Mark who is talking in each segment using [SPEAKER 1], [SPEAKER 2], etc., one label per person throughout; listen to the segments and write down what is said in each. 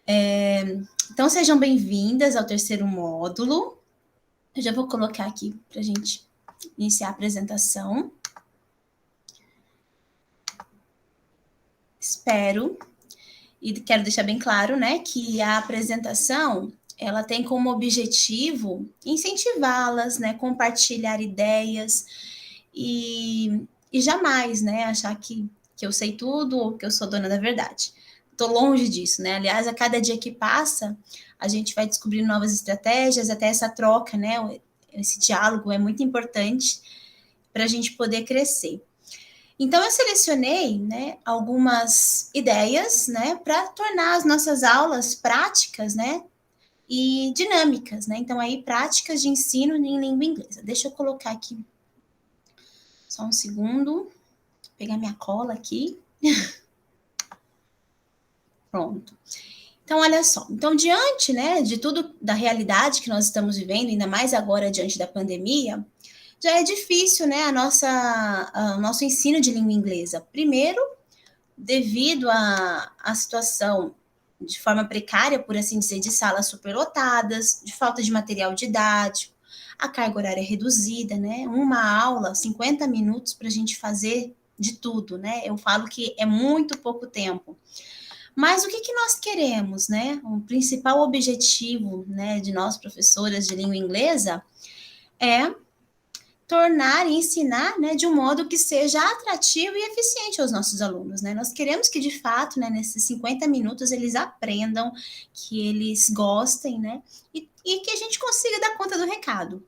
[SPEAKER 1] Então, sejam bem-vindas ao terceiro módulo. Eu já vou colocar aqui para a gente iniciar a apresentação. Espero e quero deixar bem claro, né, que a apresentação ela tem como objetivo incentivá-las, né, compartilhar ideias e jamais, né, achar que eu sei tudo ou que eu sou dona da verdade. Estou longe disso, né? Aliás, a cada dia que passa, a gente vai descobrindo novas estratégias, até essa troca, né? Esse diálogo é muito importante para a gente poder crescer. Então, eu selecionei, né, algumas ideias, né, para tornar as nossas aulas práticas, né, e dinâmicas, né? Então, aí, práticas de ensino em língua inglesa. Deixa eu colocar aqui só um segundo, pegar minha cola aqui. Pronto. Então, olha só. Então, diante, né, de tudo da realidade que nós estamos vivendo, ainda mais agora diante da pandemia, já é difícil, né, o nosso ensino de língua inglesa. Primeiro, devido à situação de forma precária, por assim dizer, de salas superlotadas, de falta de material didático, a carga horária reduzida, né? Uma aula, 50 minutos para a gente fazer de tudo, né? Eu falo que é muito pouco tempo. Mas o que nós queremos, né? O principal objetivo, né, de nós professoras de língua inglesa é tornar e ensinar, né, de um modo que seja atrativo e eficiente aos nossos alunos, né? Nós queremos que, de fato, né, nesses 50 minutos eles aprendam, que eles gostem, né? E que a gente consiga dar conta do recado.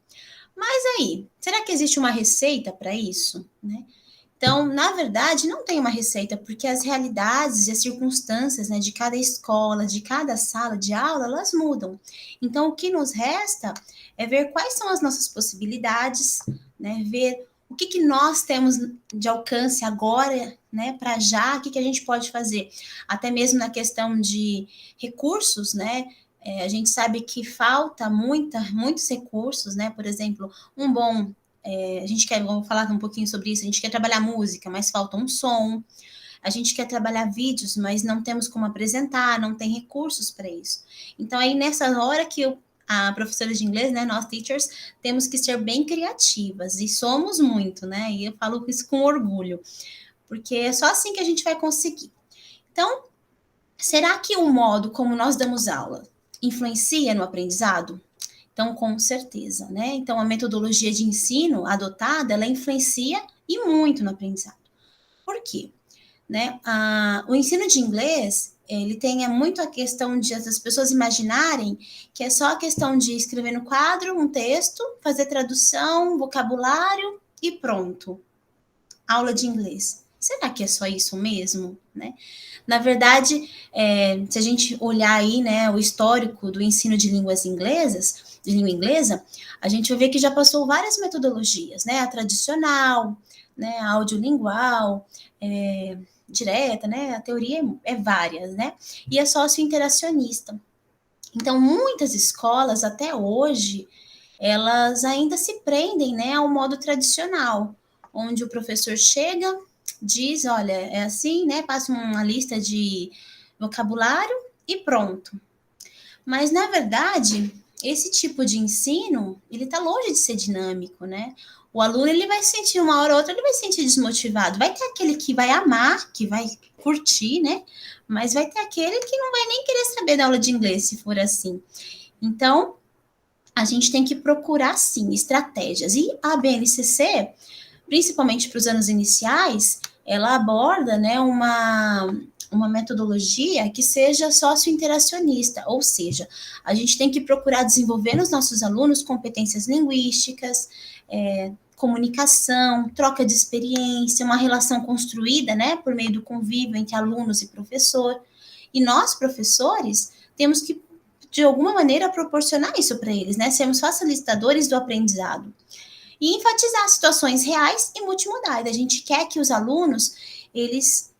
[SPEAKER 1] Mas aí, será que existe uma receita para isso, né? Então, na verdade, não tem uma receita, porque as realidades e as circunstâncias, né, de cada escola, de cada sala de aula, elas mudam. Então, o que nos resta é ver quais são as nossas possibilidades, né, ver o que nós temos de alcance agora, né, para já, o que a gente pode fazer, até mesmo na questão de recursos, né, a gente sabe que falta muitos recursos, né, por exemplo, um bom a gente quer, vamos falar um pouquinho sobre isso, a gente quer trabalhar música, mas falta um som, a gente quer trabalhar vídeos, mas não temos como apresentar, não tem recursos para isso. Então, aí nessa hora que a professora de inglês, né, nós teachers, temos que ser bem criativas, e somos muito, né, e eu falo isso com orgulho, porque é só assim que a gente vai conseguir. Então, será que o modo como nós damos aula influencia no aprendizado? Então, com certeza, né? Então, a metodologia de ensino adotada, ela influencia e muito no aprendizado. Por quê? Né? O ensino de inglês, ele tem muito a questão de as pessoas imaginarem que é só a questão de escrever no quadro um texto, fazer tradução, vocabulário e pronto. Aula de inglês. Será que é só isso mesmo, né? Na verdade, se a gente olhar aí, né, o histórico do ensino de línguas inglesas, de língua inglesa, a gente vai ver que já passou várias metodologias, né? A tradicional, né, a audiolingual, direta, né? A teoria é várias, né? E a socio-interacionista. Então, muitas escolas até hoje, elas ainda se prendem, né, ao modo tradicional, onde o professor chega, diz, olha, é assim, né, passa uma lista de vocabulário e pronto. Mas, na verdade, esse tipo de ensino, ele está longe de ser dinâmico, né? O aluno, ele vai sentir uma hora ou outra, ele vai se sentir desmotivado. Vai ter aquele que vai amar, que vai curtir, né? Mas vai ter aquele que não vai nem querer saber da aula de inglês, se for assim. Então, a gente tem que procurar, sim, estratégias. E a BNCC, principalmente para os anos iniciais, ela aborda, né, uma metodologia que seja socio-interacionista, ou seja, a gente tem que procurar desenvolver nos nossos alunos competências linguísticas, comunicação, troca de experiência, uma relação construída, né, por meio do convívio entre alunos e professor. E nós, professores, temos que, de alguma maneira, proporcionar isso para eles, né, sermos facilitadores do aprendizado e enfatizar situações reais e multimodais. A gente quer que os alunos, eles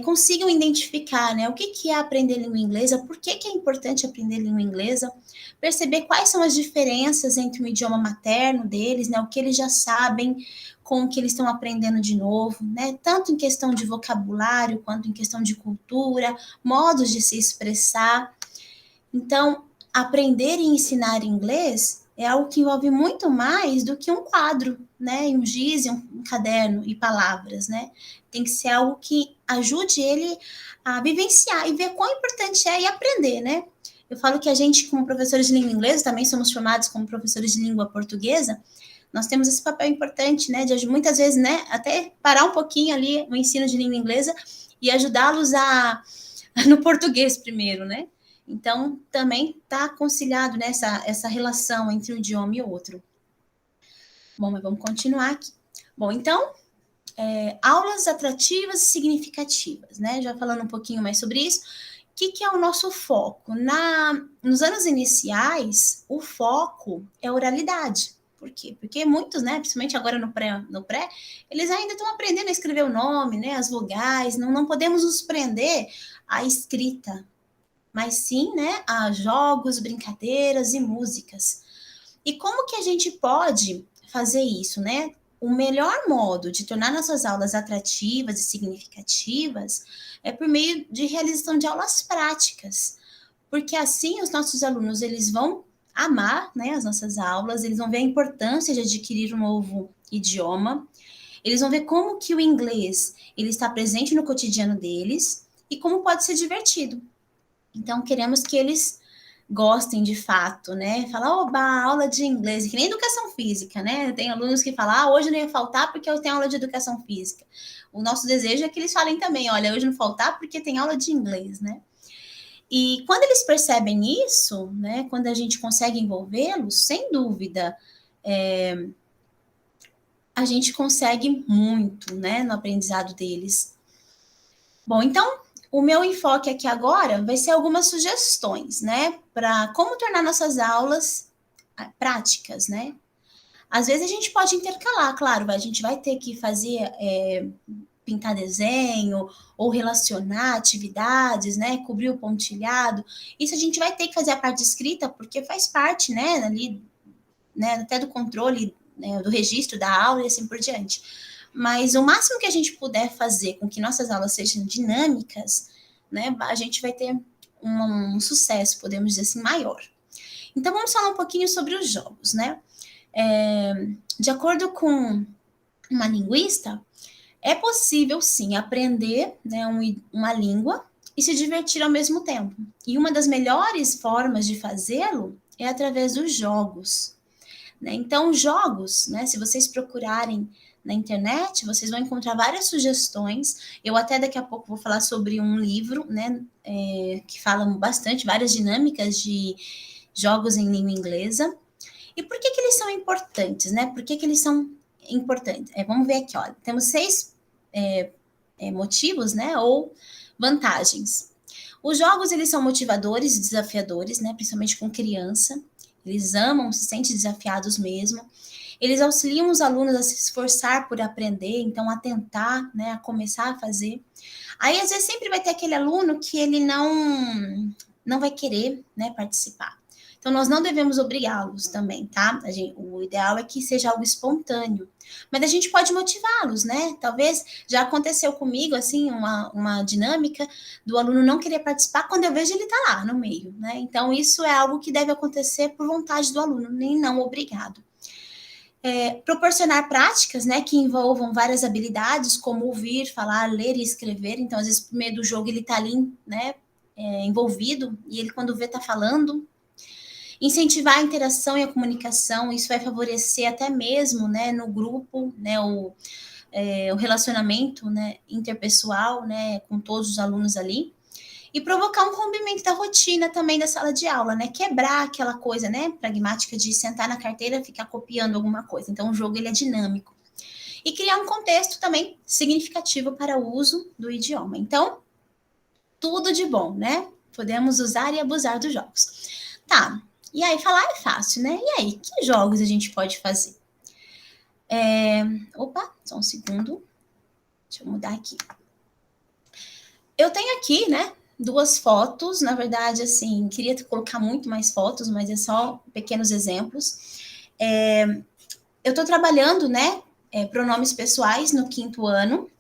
[SPEAKER 1] consigam identificar, né, o que é aprender língua inglesa, por que é importante aprender língua inglesa, perceber quais são as diferenças entre o idioma materno deles, né, o que eles já sabem com o que eles estão aprendendo de novo, né, tanto em questão de vocabulário, quanto em questão de cultura, modos de se expressar. Então, aprender e ensinar inglês é algo que envolve muito mais do que um quadro, né? Um giz, um caderno e palavras, né? Tem que ser algo que ajude ele a vivenciar e ver quão importante é e aprender, né? Eu falo que a gente, como professores de língua inglesa, também somos formados como professores de língua portuguesa, nós temos esse papel importante, né? De muitas vezes, né? Até parar um pouquinho ali o ensino de língua inglesa e ajudá-los a no português primeiro, né? Então, também está conciliado nessa essa relação entre um idioma e outro. Bom, mas vamos continuar aqui. Bom, então, aulas atrativas e significativas, né? Já falando um pouquinho mais sobre isso. O que é o nosso foco? Nos anos iniciais, o foco é oralidade. Por quê? Porque muitos, né, principalmente agora no pré, eles ainda estão aprendendo a escrever o nome, né, as vogais, não podemos nos prender à escrita, mas sim, né, a jogos, brincadeiras e músicas. E como que a gente pode fazer isso, né? O melhor modo de tornar nossas aulas atrativas e significativas é por meio de realização de aulas práticas, porque assim os nossos alunos eles vão amar, né, as nossas aulas, eles vão ver a importância de adquirir um novo idioma, eles vão ver como que o inglês ele está presente no cotidiano deles e como pode ser divertido. Então, queremos que eles gostem de fato, né? Falar, oba, aula de inglês, que nem educação física, né? Tem alunos que falam, hoje não ia faltar porque eu tenho aula de educação física. O nosso desejo é que eles falem também, olha, hoje não faltar porque tem aula de inglês, né? E quando eles percebem isso, né? Quando a gente consegue envolvê-los, sem dúvida, a gente consegue muito, né? No aprendizado deles. Bom, então, o meu enfoque aqui agora vai ser algumas sugestões, né, para como tornar nossas aulas práticas, né? Às vezes a gente pode intercalar, claro, a gente vai ter que fazer pintar desenho ou relacionar atividades, né, cobrir o pontilhado. Isso a gente vai ter que fazer a parte escrita porque faz parte, né, ali, né, até do controle, né, do registro da aula e assim por diante. Mas o máximo que a gente puder fazer com que nossas aulas sejam dinâmicas, né, a gente vai ter um sucesso, podemos dizer assim, maior. Então, vamos falar um pouquinho sobre os jogos, né? De acordo com uma linguista, é possível, sim, aprender, né, uma língua e se divertir ao mesmo tempo. E uma das melhores formas de fazê-lo é através dos jogos. Né? Então, jogos, né? Se vocês procurarem na internet, vocês vão encontrar várias sugestões. Eu até daqui a pouco vou falar sobre um livro, né? Que fala bastante, várias dinâmicas de jogos em língua inglesa. E por que eles são importantes, né? Por que eles são importantes? Vamos ver aqui, olha. Temos 6 motivos, né? Ou vantagens. Os jogos, eles são motivadores e desafiadores, né? Principalmente com criança. Eles amam, se sentem desafiados mesmo. Eles auxiliam os alunos a se esforçar por aprender, então a tentar, né, a começar a fazer. Aí, às vezes, sempre vai ter aquele aluno que ele não vai querer, né, participar. Então, nós não devemos obrigá-los também, tá? O ideal é que seja algo espontâneo. Mas a gente pode motivá-los, né? Talvez já aconteceu comigo, assim, uma dinâmica do aluno não querer participar, quando eu vejo ele tá lá no meio, né? Então, isso é algo que deve acontecer por vontade do aluno, nem não obrigado. Proporcionar práticas, né, que envolvam várias habilidades, como ouvir, falar, ler e escrever. Então, às vezes, por meio do jogo, ele tá ali, né, envolvido, e ele, quando vê, tá falando. Incentivar a interação e a comunicação, isso vai favorecer até mesmo, né, no grupo, né, o relacionamento, né, interpessoal, né, com todos os alunos ali. E provocar um rompimento da rotina também da sala de aula, né? Quebrar aquela coisa, né, pragmática de sentar na carteira e ficar copiando alguma coisa. Então, o jogo ele é dinâmico. E criar um contexto também significativo para o uso do idioma. Então, tudo de bom, né? Podemos usar e abusar dos jogos. Tá, e aí falar é fácil, né? E aí, que jogos a gente pode fazer? Opa, só um segundo. Deixa eu mudar aqui. Eu tenho aqui, né, 2 fotos, na verdade, assim, queria colocar muito mais fotos, mas é só pequenos exemplos. Eu estou trabalhando, né, pronomes pessoais no 5º ano.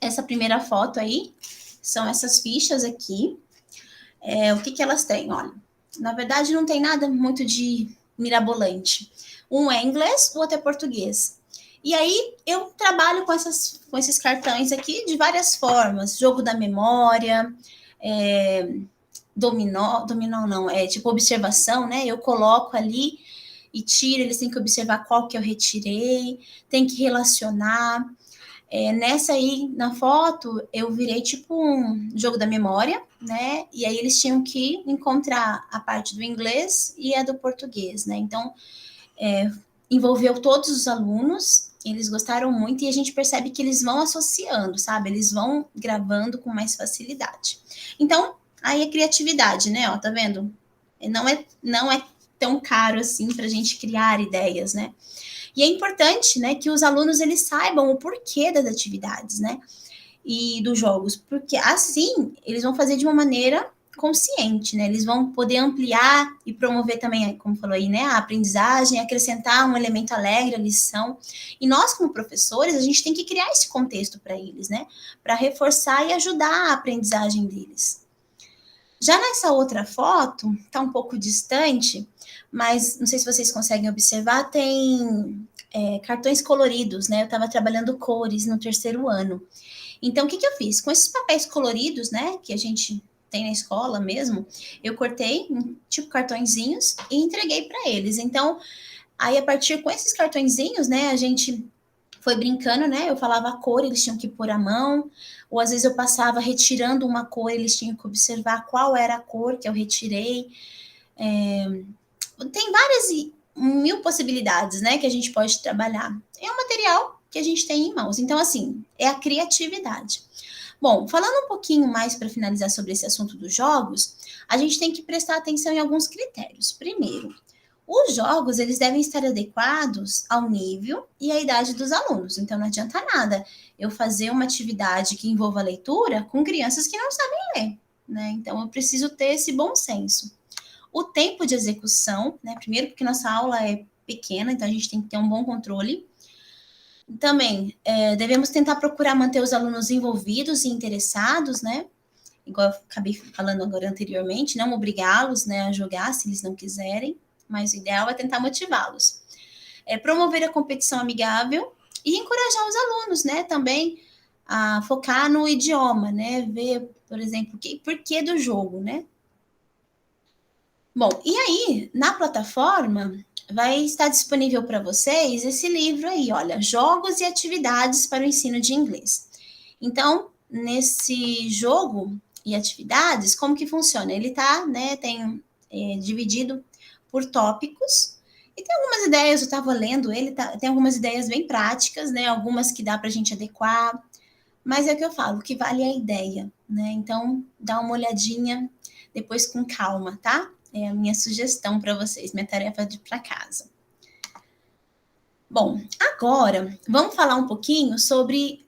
[SPEAKER 1] Essa primeira foto aí, são essas fichas aqui. O que elas têm? Olha, Na verdade, não tem nada muito de mirabolante. Um é inglês, o outro é português. E aí eu trabalho com esses cartões aqui de várias formas. Jogo da memória, dominó não, é tipo observação, né? Eu coloco ali e tiro, eles têm que observar qual que eu retirei, tem que relacionar. Nessa aí, na foto, eu virei tipo um jogo da memória, né? E aí eles tinham que encontrar a parte do inglês e a do português, né? Então, envolveu todos os alunos, eles gostaram muito e a gente percebe que eles vão associando, sabe? Eles vão gravando com mais facilidade. Então, aí a criatividade, né? Ó, tá vendo? Não é tão caro assim para a gente criar ideias, né? E é importante, né, que os alunos eles saibam o porquê das atividades, né, e dos jogos, porque assim eles vão fazer de uma maneira consciente, né? Eles vão poder ampliar e promover também, como falou aí, né, a aprendizagem, acrescentar um elemento alegre à lição. E nós, como professores, a gente tem que criar esse contexto para eles, né, para reforçar e ajudar a aprendizagem deles. Já nessa outra foto, está um pouco distante, mas não sei se vocês conseguem observar, tem cartões coloridos, né? Eu estava trabalhando cores no terceiro ano. Então, o que eu fiz? Com esses papéis coloridos, né, que a gente tem na escola mesmo, eu cortei tipo cartõezinhos e entreguei para eles. Então, aí a partir com esses cartõezinhos, né, a gente foi brincando, né? Eu falava a cor, eles tinham que pôr a mão, ou às vezes eu passava retirando uma cor, eles tinham que observar qual era a cor que eu retirei. Tem várias e mil possibilidades, né, que a gente pode trabalhar. É um material que a gente tem em mãos. Então, assim, é a criatividade. Bom, falando um pouquinho mais para finalizar sobre esse assunto dos jogos, a gente tem que prestar atenção em alguns critérios. Primeiro, os jogos eles devem estar adequados ao nível e à idade dos alunos. Então não adianta nada eu fazer uma atividade que envolva leitura com crianças que não sabem ler, né? Então eu preciso ter esse bom senso. O tempo de execução, né? Primeiro porque nossa aula é pequena, então a gente tem que ter um bom controle. Também devemos tentar procurar manter os alunos envolvidos e interessados, né? Igual eu acabei falando agora anteriormente, não obrigá-los, né, a jogar se eles não quiserem, mas o ideal é tentar motivá-los. Promover a competição amigável e encorajar os alunos, né, também a focar no idioma, né, ver, por exemplo, por que do jogo, né. Bom, e aí, na plataforma, vai estar disponível para vocês esse livro aí, olha, Jogos e Atividades para o Ensino de Inglês. Então, nesse jogo e atividades, como que funciona? Ele tá, né, dividido por tópicos, e tem algumas ideias, eu estava lendo ele, tem algumas ideias bem práticas, né, algumas que dá para a gente adequar, mas é o que eu falo, o que vale é a ideia, né, então dá uma olhadinha depois com calma, tá? É a minha sugestão para vocês, minha tarefa de para casa. Bom, agora vamos falar um pouquinho sobre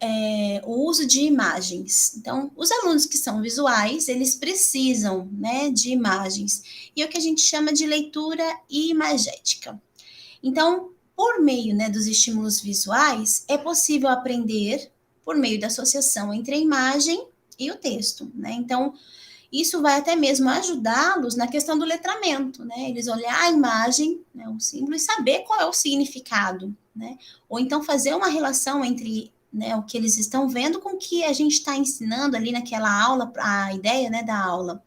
[SPEAKER 1] o uso de imagens. Então, os alunos que são visuais, eles precisam, né, de imagens. E é o que a gente chama de leitura imagética. Então, por meio, né, dos estímulos visuais, é possível aprender por meio da associação entre a imagem e o texto, né? Então, isso vai até mesmo ajudá-los na questão do letramento, né? Eles olhar a imagem, né, o símbolo, e saber qual é o significado, né? Ou então fazer uma relação entre, né, o que eles estão vendo com o que a gente está ensinando ali naquela aula, a ideia, né, da aula.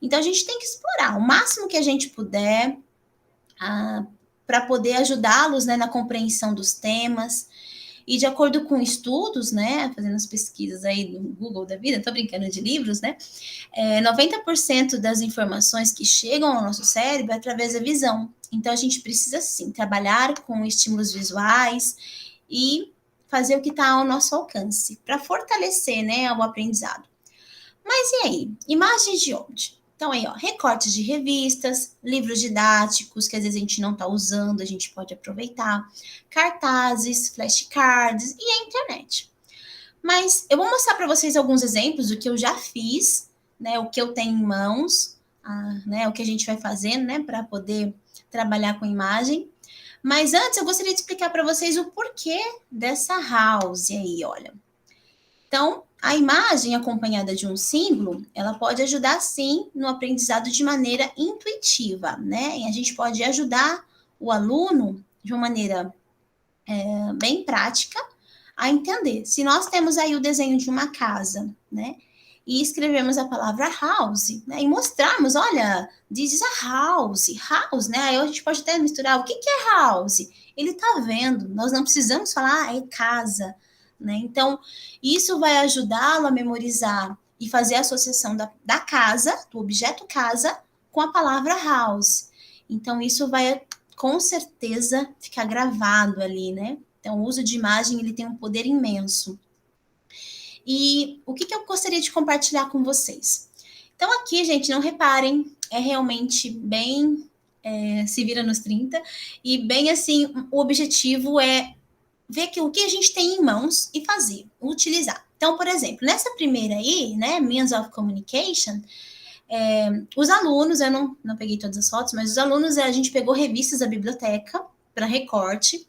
[SPEAKER 1] Então a gente tem que explorar o máximo que a gente puder para poder ajudá-los, né, na compreensão dos temas. E de acordo com estudos, né, fazendo as pesquisas aí no Google da vida, tô brincando de livros, né, 90% das informações que chegam ao nosso cérebro é através da visão. Então, a gente precisa, sim, trabalhar com estímulos visuais e fazer o que está ao nosso alcance, para fortalecer, né, o aprendizado. Mas e aí? Imagens de onde? Então, aí, ó, recortes de revistas, livros didáticos, que às vezes a gente não está usando, a gente pode aproveitar, cartazes, flashcards e a internet. Mas eu vou mostrar para vocês alguns exemplos do que eu já fiz, né, o que eu tenho em mãos, né, o que a gente vai fazendo, né, para poder trabalhar com imagem. Mas antes eu gostaria de explicar para vocês o porquê dessa house aí, olha. Então, a imagem acompanhada de um símbolo, ela pode ajudar sim no aprendizado de maneira intuitiva, né? E a gente pode ajudar o aluno de uma maneira bem prática a entender. Se nós temos aí o desenho de uma casa, né? E escrevemos a palavra house, né? E mostrarmos, olha, this is a house, né? Aí a gente pode até misturar o que é house. Ele tá vendo, nós não precisamos falar, é casa, né? Então, isso vai ajudá-lo a memorizar e fazer a associação da casa, do objeto casa, com a palavra house. Então, isso vai com certeza ficar gravado ali, né? Então, o uso de imagem, ele tem um poder imenso. E o que eu gostaria de compartilhar com vocês? Então, aqui, gente, não reparem, é realmente bem se vira nos 30, e bem assim, o objetivo é ver que o que a gente tem em mãos e fazer, utilizar. Então, por exemplo, nessa primeira aí, né, Means of Communication, os alunos, eu não peguei todas as fotos, mas os alunos, a gente pegou revistas da biblioteca para recorte,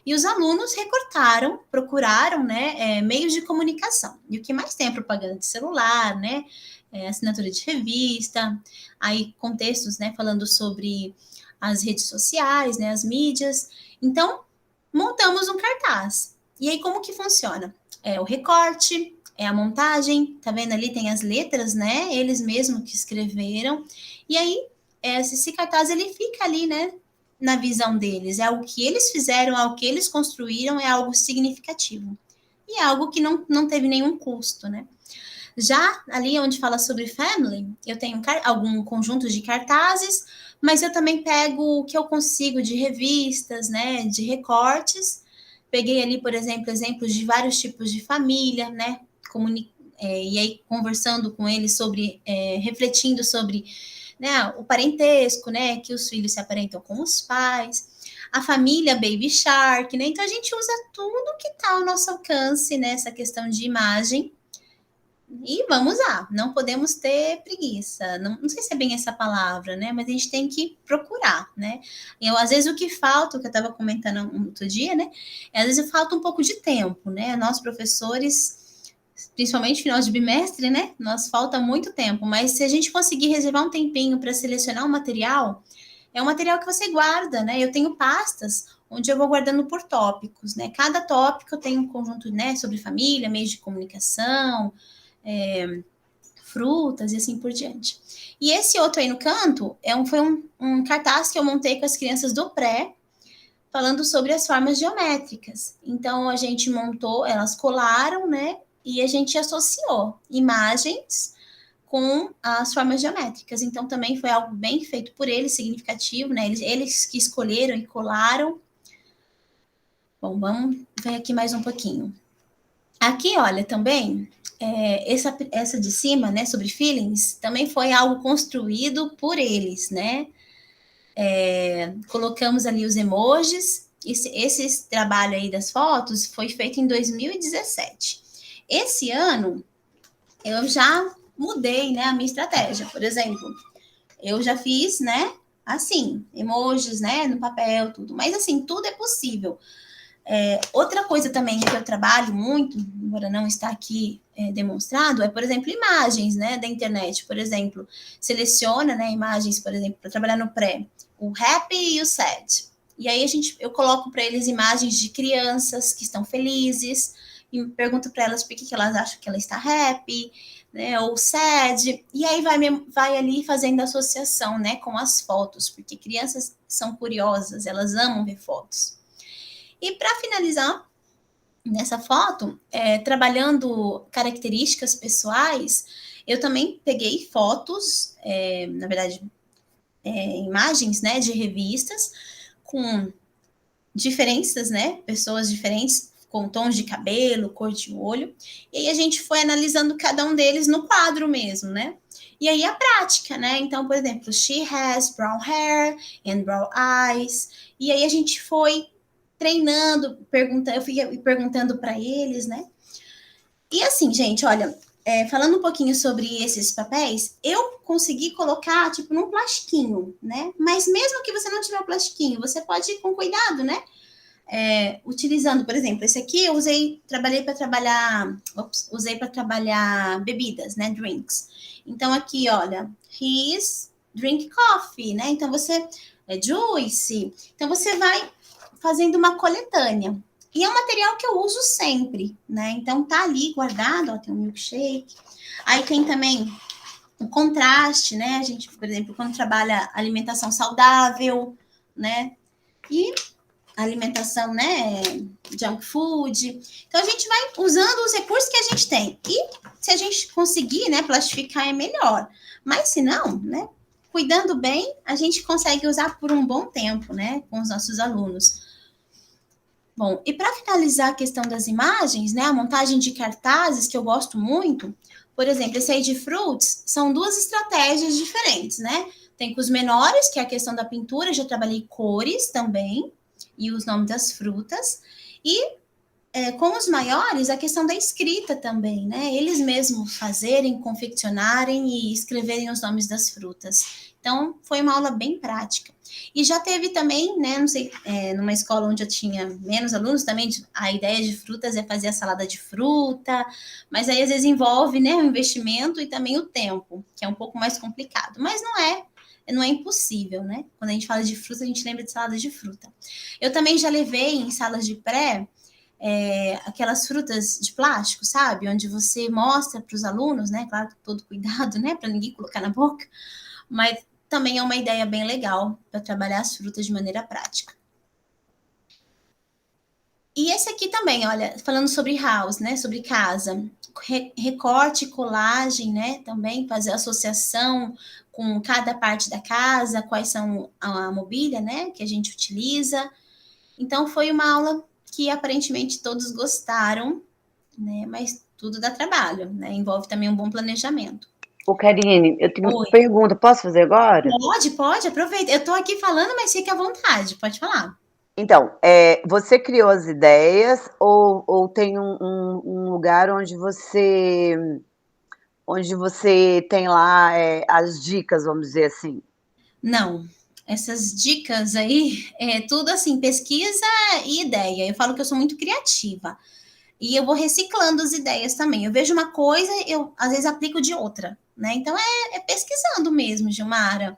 [SPEAKER 1] e os alunos recortaram, procuraram, né, meios de comunicação. E o que mais tem é propaganda de celular, né, assinatura de revista, aí contextos, né, falando sobre as redes sociais, né, as mídias. Então, montamos um cartaz. E aí, como que funciona? É o recorte, é a montagem, tá vendo ali? Tem as letras, né? Eles mesmos que escreveram. E aí, esse cartaz, ele fica ali, né? Na visão deles. É algo que eles fizeram, é algo que eles construíram, é algo significativo. E é algo que não teve nenhum custo, né? Já ali onde fala sobre family, eu tenho algum conjunto de cartazes, mas eu também pego o que eu consigo de revistas, né, de recortes. Peguei ali, por exemplo, exemplos de vários tipos de família, né, e aí conversando com eles sobre, refletindo sobre, né, o parentesco, né, que os filhos se aparentam com os pais, a família Baby Shark, né, então a gente usa tudo que está ao nosso alcance, né, essa questão de imagem. E vamos lá, não podemos ter preguiça. Não sei se é bem essa palavra, né? Mas a gente tem que procurar, né? Às vezes o que falta, o que eu estava comentando outro dia, né? Às vezes falta um pouco de tempo, né? Nós, professores, principalmente final de bimestre, né? Nós falta muito tempo, mas se a gente conseguir reservar um tempinho para selecionar um material, é um material que você guarda, né? Eu tenho pastas onde eu vou guardando por tópicos, né? Cada tópico tem um conjunto, né? Sobre família, meios de comunicação, frutas e assim por diante. E esse outro aí no canto foi um cartaz que eu montei com as crianças do pré, falando sobre as formas geométricas. Então, a gente montou, elas colaram, né? E a gente associou imagens com as formas geométricas. Então, também foi algo bem feito por eles, significativo, né? Eles que escolheram e colaram. Bom, vamos ver aqui mais um pouquinho. Aqui, olha, também, essa de cima, né, sobre feelings, também foi algo construído por eles, né? Colocamos ali os emojis. Esse trabalho aí das fotos foi feito em 2017. Esse ano, eu já mudei, né, a minha estratégia. Por exemplo, eu já fiz, né, assim, emojis, né, no papel, tudo. Mas, assim, tudo é possível. Outra coisa também que eu trabalho muito, embora não está aqui demonstrado, é, por exemplo, imagens, né, da internet. Por exemplo, seleciona, né, imagens, por exemplo, para trabalhar no pré, o happy e o sad. E aí eu coloco para eles imagens de crianças que estão felizes e pergunto para elas por que elas acham que ela está happy, né, ou sad. E aí vai ali fazendo associação, né, com as fotos, porque crianças são curiosas, elas amam ver fotos. E para finalizar, nessa foto, trabalhando características pessoais, eu também peguei fotos, na verdade, imagens, né, de revistas com diferenças, né, pessoas diferentes, com tons de cabelo, cor de olho, e aí a gente foi analisando cada um deles no quadro mesmo, né? E aí a prática, né? Então, por exemplo, she has brown hair and brown eyes, e aí a gente foi treinando, eu fui perguntando para eles, né? E assim, gente, olha, falando um pouquinho sobre esses papéis, eu consegui colocar, tipo, num plastiquinho, né? Mas mesmo que você não tiver o plastiquinho, você pode ir com cuidado, né? utilizando, por exemplo, esse aqui eu usei para trabalhar bebidas, né, drinks. Então aqui, olha, his drink coffee, né? Então você juice. Então você vai fazendo uma coletânea. E é um material que eu uso sempre, né? Então tá ali guardado, ó, tem um milkshake. Aí tem também o contraste, né? A gente, por exemplo, quando trabalha alimentação saudável, né? E alimentação, né? Junk food. Então a gente vai usando os recursos que a gente tem. E se a gente conseguir, né, plastificar é melhor. Mas se não, né? Cuidando bem, a gente consegue usar por um bom tempo, né, com os nossos alunos. Bom, e para finalizar a questão das imagens, né, a montagem de cartazes, que eu gosto muito, por exemplo, esse aí de fruits, são duas estratégias diferentes, né? Tem com os menores, que é a questão da pintura, já trabalhei cores também, e os nomes das frutas, e com os maiores, a questão da escrita também, né? Eles mesmos fazerem, confeccionarem e escreverem os nomes das frutas. Então, foi uma aula bem prática. E já teve também, né, não sei, numa escola onde eu tinha menos alunos, também a ideia de frutas é fazer a salada de fruta, mas aí às vezes envolve, né, o investimento e também o tempo, que é um pouco mais complicado. Mas não é impossível, né? Quando a gente fala de fruta, a gente lembra de salada de fruta. Eu também já levei em salas de pré, aquelas frutas de plástico, sabe? Onde você mostra para os alunos, né? Claro, com todo cuidado, né? Para ninguém colocar na boca, mas também é uma ideia bem legal para trabalhar as frutas de maneira prática. E esse aqui também, olha, falando sobre house, né? Sobre casa. Recorte, colagem, né? Também fazer associação com cada parte da casa, quais são a mobília, né? Que a gente utiliza. Então, foi uma aula que aparentemente todos gostaram, né? Mas tudo dá trabalho, né? Envolve também um bom planejamento.
[SPEAKER 2] Ô, Karine, eu tenho uma
[SPEAKER 1] Oi.
[SPEAKER 2] pergunta, posso fazer agora?
[SPEAKER 1] Pode, aproveita. Eu tô aqui falando, mas fique à vontade, pode falar.
[SPEAKER 2] Então, você criou as ideias ou tem um lugar onde você tem lá as dicas, vamos dizer assim?
[SPEAKER 1] Não, essas dicas aí é tudo assim, pesquisa e ideia. Eu falo que eu sou muito criativa. E eu vou reciclando as ideias também. Eu vejo uma coisa, eu às vezes aplico de outra, né? Então é pesquisando mesmo, Gilmara.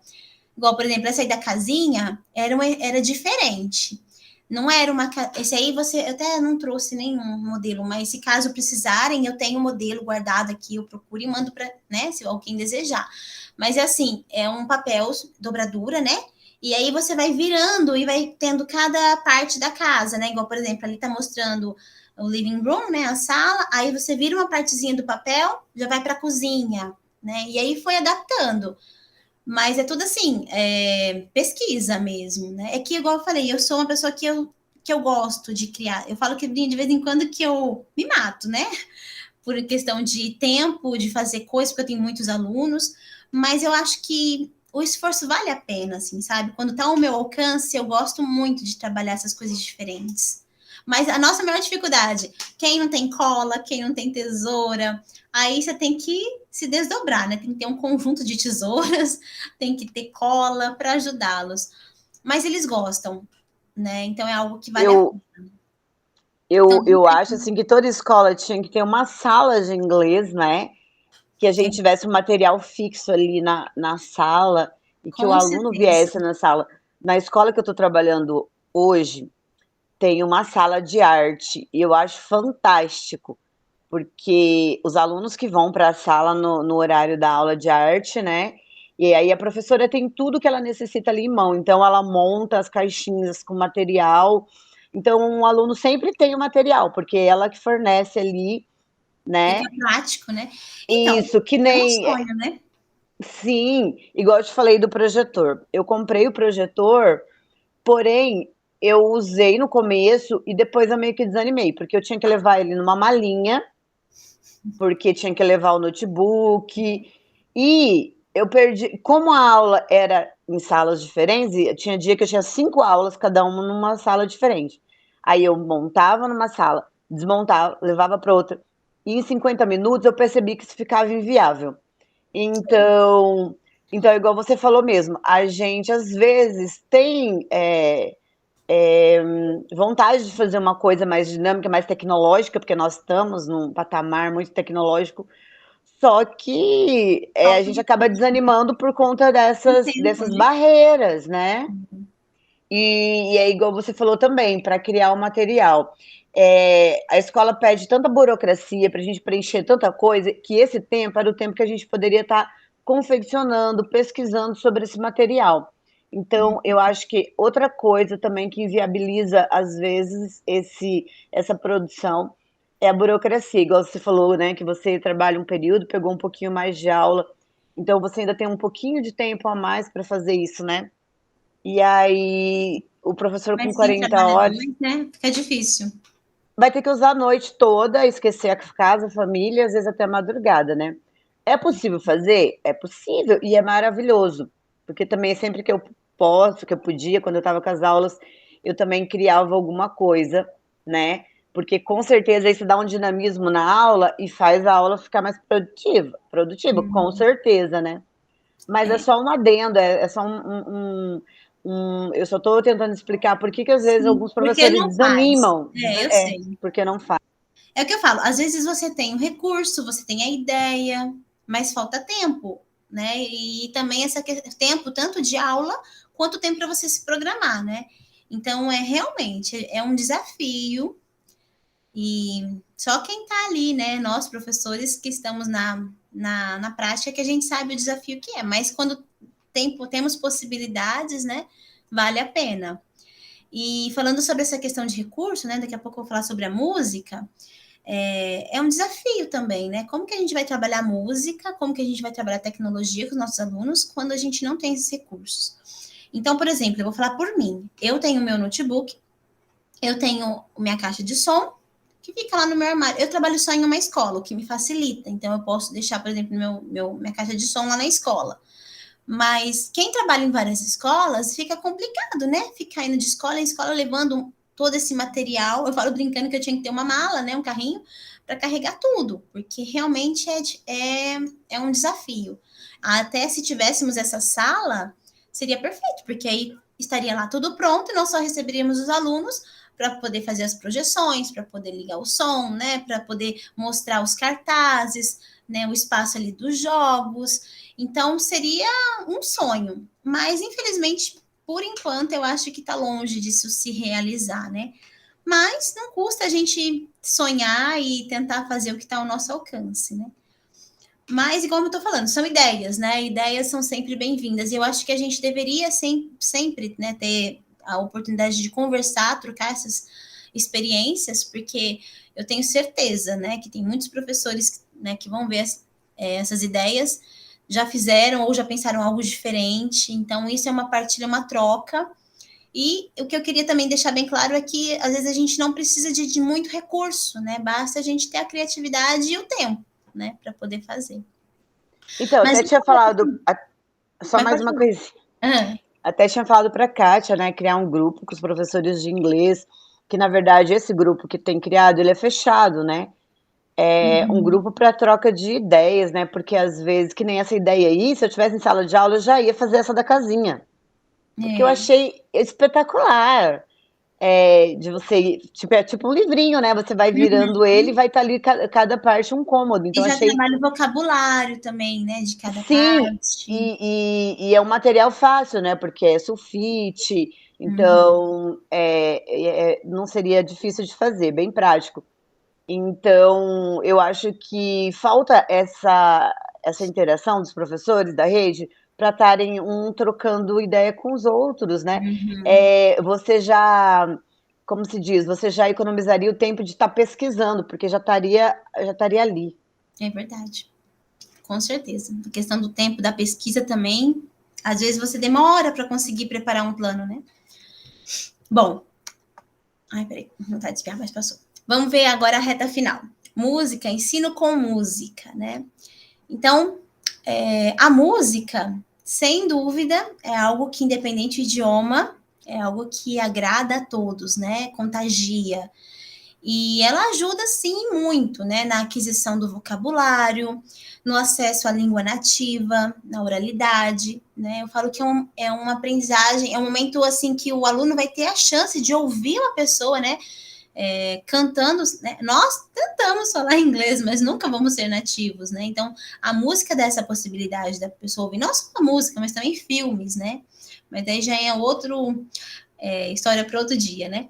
[SPEAKER 1] Igual, por exemplo, essa aí da casinha era diferente. Não era uma. Esse aí você. Eu até não trouxe nenhum modelo, mas se caso precisarem, eu tenho um modelo guardado aqui, eu procuro e mando para, né, se alguém desejar. Mas é assim, é um papel dobradura, né? E aí você vai virando e vai tendo cada parte da casa, né? Igual, por exemplo, ali tá mostrando o living room, né? A sala, aí você vira uma partezinha do papel, já vai para a cozinha, né? E aí foi adaptando. Mas é tudo assim, pesquisa mesmo, né? É que, igual eu falei, eu sou uma pessoa que eu gosto de criar. Eu falo que de vez em quando que eu me mato, né? Por questão de tempo, de fazer coisas, porque eu tenho muitos alunos, mas eu acho que o esforço vale a pena, assim, sabe? Quando tá ao meu alcance, eu gosto muito de trabalhar essas coisas diferentes. Mas a nossa maior dificuldade, quem não tem cola, quem não tem tesoura, aí você tem que se desdobrar, né? Tem que ter um conjunto de tesouras, tem que ter cola para ajudá-los. Mas eles gostam, né? Então é algo que vale a
[SPEAKER 2] Eu,
[SPEAKER 1] pena. Então,
[SPEAKER 2] eu acho assim que toda escola tinha que ter uma sala de inglês, né? Que a gente tivesse um material fixo ali na sala e que o
[SPEAKER 1] com
[SPEAKER 2] aluno
[SPEAKER 1] certeza.
[SPEAKER 2] viesse na sala. Na escola que eu estou trabalhando hoje, tem uma sala de arte e eu acho fantástico, porque os alunos que vão para a sala no horário da aula de arte, né? E aí a professora tem tudo que ela necessita ali em mão, então ela monta as caixinhas com material. Então, um aluno sempre tem o material, porque é ela que fornece ali,
[SPEAKER 1] Fica
[SPEAKER 2] né?
[SPEAKER 1] prático, né? Então,
[SPEAKER 2] Isso, que
[SPEAKER 1] é um
[SPEAKER 2] nem.
[SPEAKER 1] sonho, né?
[SPEAKER 2] Sim, igual eu te falei do projetor. Eu comprei o projetor, porém, eu usei no começo e depois eu meio que desanimei, porque eu tinha que levar ele numa malinha, porque tinha que levar o notebook, e eu perdi. Como a aula era em salas diferentes, tinha dia que eu tinha 5 aulas, cada uma numa sala diferente. Aí eu montava numa sala, desmontava, levava para outra. E em 50 minutos eu percebi que isso ficava inviável. Então, igual você falou mesmo, a gente às vezes tem vontade de fazer uma coisa mais dinâmica, mais tecnológica, porque nós estamos num patamar muito tecnológico, só que a
[SPEAKER 1] Falta
[SPEAKER 2] gente
[SPEAKER 1] de
[SPEAKER 2] acaba desanimando por conta
[SPEAKER 1] tempo,
[SPEAKER 2] dessas
[SPEAKER 1] né?
[SPEAKER 2] barreiras, né? E é igual você falou também, para criar o material. A escola pede tanta burocracia para a gente preencher tanta coisa, que esse tempo era o tempo que a gente poderia estar confeccionando, pesquisando sobre esse material. Então, eu acho que outra coisa também que inviabiliza, às vezes, essa produção é a burocracia. Igual você falou, né, que você trabalha um período, pegou um pouquinho mais de aula, então você ainda tem um pouquinho de tempo a mais para fazer isso, né? E aí, o professor com
[SPEAKER 1] Mas quem
[SPEAKER 2] 40
[SPEAKER 1] trabalha
[SPEAKER 2] horas
[SPEAKER 1] mais, né? Fica difícil.
[SPEAKER 2] vai ter que usar a noite toda, esquecer a casa, a família, às vezes até a madrugada, né? É possível fazer? É possível e é maravilhoso, porque também sempre que eu posso, que eu podia, quando eu estava com as aulas, eu também criava alguma coisa, né? Porque com certeza isso dá um dinamismo na aula e faz a aula ficar mais produtiva, com certeza, né? Mas é
[SPEAKER 1] É,
[SPEAKER 2] só um adendo, é só eu só estou tentando explicar por que que às vezes
[SPEAKER 1] sim,
[SPEAKER 2] alguns
[SPEAKER 1] porque
[SPEAKER 2] professores
[SPEAKER 1] não faz.
[SPEAKER 2] desanimam,
[SPEAKER 1] É, eu sei.
[SPEAKER 2] porque não faz.
[SPEAKER 1] É o que eu falo, às vezes você tem o recurso, você tem a ideia, mas falta tempo, né? E também tempo tanto de aula quanto tempo para você se programar, né? Então é realmente um desafio e só quem está ali, né? Nós professores que estamos na prática que a gente sabe o desafio que é, mas quando temos possibilidades, né? Vale a pena. E falando sobre essa questão de recurso, né? Daqui a pouco eu vou falar sobre a música. É um desafio também, né? Como que a gente vai trabalhar música, como que a gente vai trabalhar tecnologia com os nossos alunos quando a gente não tem esses recursos? Então, por exemplo, eu vou falar por mim. Eu tenho meu notebook, eu tenho minha caixa de som, que fica lá no meu armário. Eu trabalho só em uma escola, o que me facilita. Então, eu posso deixar, por exemplo, minha caixa de som lá na escola. Mas quem trabalha em várias escolas fica complicado, né? Ficar indo de escola em escola levando todo esse material. Eu falo brincando que eu tinha que ter uma mala, né? Um carrinho para carregar tudo, porque realmente é um desafio. Até se tivéssemos essa sala, seria perfeito, porque aí estaria lá tudo pronto e nós só receberíamos os alunos para poder fazer as projeções, para poder ligar o som, né? Para poder mostrar os cartazes, né? O espaço ali dos jogos. Então, seria um sonho, mas infelizmente, por enquanto, eu acho que está longe disso se realizar, né? Mas não custa a gente sonhar e tentar fazer o que está ao nosso alcance, né? Mas, igual eu estou falando, são ideias, né? Ideias são sempre bem-vindas. E eu acho que a gente deveria sempre né, ter a oportunidade de conversar, trocar essas experiências, porque eu tenho certeza, né, que tem muitos professores, né, que vão ver essas ideias, já fizeram ou já pensaram algo diferente. Então, isso é uma partilha, uma troca. E o que eu queria também deixar bem claro é que, às vezes, a gente não precisa de muito recurso, né? Basta a gente ter a criatividade e o tempo, né, para poder fazer.
[SPEAKER 2] Então,
[SPEAKER 1] Mas,
[SPEAKER 2] até tinha falado, só
[SPEAKER 1] mas
[SPEAKER 2] mais
[SPEAKER 1] pode
[SPEAKER 2] uma
[SPEAKER 1] falar.
[SPEAKER 2] coisinha.
[SPEAKER 1] Ah,
[SPEAKER 2] Até tinha falado para a Kátia, né, criar um grupo com os professores de inglês, que na verdade esse grupo que tem criado, ele é fechado, né? É um
[SPEAKER 1] uhum,
[SPEAKER 2] grupo para troca de ideias, né? Porque às vezes, que nem essa ideia aí, se eu tivesse em sala de aula, eu já ia fazer essa da casinha. Porque eu
[SPEAKER 1] é.
[SPEAKER 2] achei espetacular. De você, tipo, é tipo um livrinho, né? Você vai virando ele e
[SPEAKER 1] Uhum.
[SPEAKER 2] vai estar ali cada parte um cômodo.
[SPEAKER 1] E
[SPEAKER 2] Então,
[SPEAKER 1] já
[SPEAKER 2] achei,
[SPEAKER 1] trabalha o vocabulário também, né, de cada
[SPEAKER 2] sim,
[SPEAKER 1] parte.
[SPEAKER 2] e é um material fácil, né? Porque é sulfite,
[SPEAKER 1] Uhum.
[SPEAKER 2] então não seria difícil de fazer, bem prático. Então, eu acho que falta essa interação dos professores da rede para estarem um trocando ideia com os outros, né?
[SPEAKER 1] Uhum.
[SPEAKER 2] Você já, como se diz, você já economizaria o tempo de estar pesquisando, porque já estaria ali.
[SPEAKER 1] É verdade, com certeza. A questão do tempo da pesquisa também, às vezes você demora para conseguir preparar um plano, né? Bom, ai, peraí, não tá desviar, mas passou. Vamos ver agora a reta final. Música, ensino com música, né? Então, a música, sem dúvida, é algo que, independente do idioma, é algo que agrada a todos, né? Contagia. E ela ajuda, sim, muito, né, na aquisição do vocabulário, no acesso à língua nativa, na oralidade, né? Eu falo que é uma aprendizagem, é um momento, assim, que o aluno vai ter a chance de ouvir uma pessoa, né, cantando, né? Nós tentamos falar inglês, mas nunca vamos ser nativos, né? Então, a música dá essa possibilidade da pessoa ouvir, não só a música, mas também filmes, né? Mas daí já é história para outro dia, né?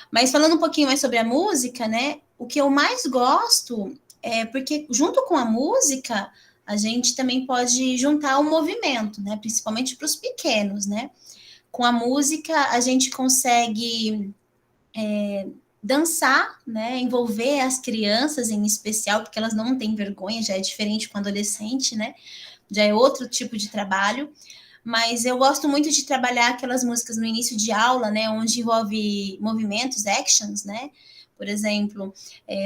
[SPEAKER 1] Mas falando um pouquinho mais sobre a música, né? O que eu mais gosto é porque, junto com a música, a gente também pode juntar o movimento, né? Principalmente para os pequenos, né? Com a música, a gente consegue dançar, né? Envolver as crianças em especial, porque elas não têm vergonha, já é diferente com adolescente, né? Já é outro tipo de trabalho. Mas eu gosto muito de trabalhar aquelas músicas no início de aula, né, onde envolve movimentos, actions, né? Por exemplo,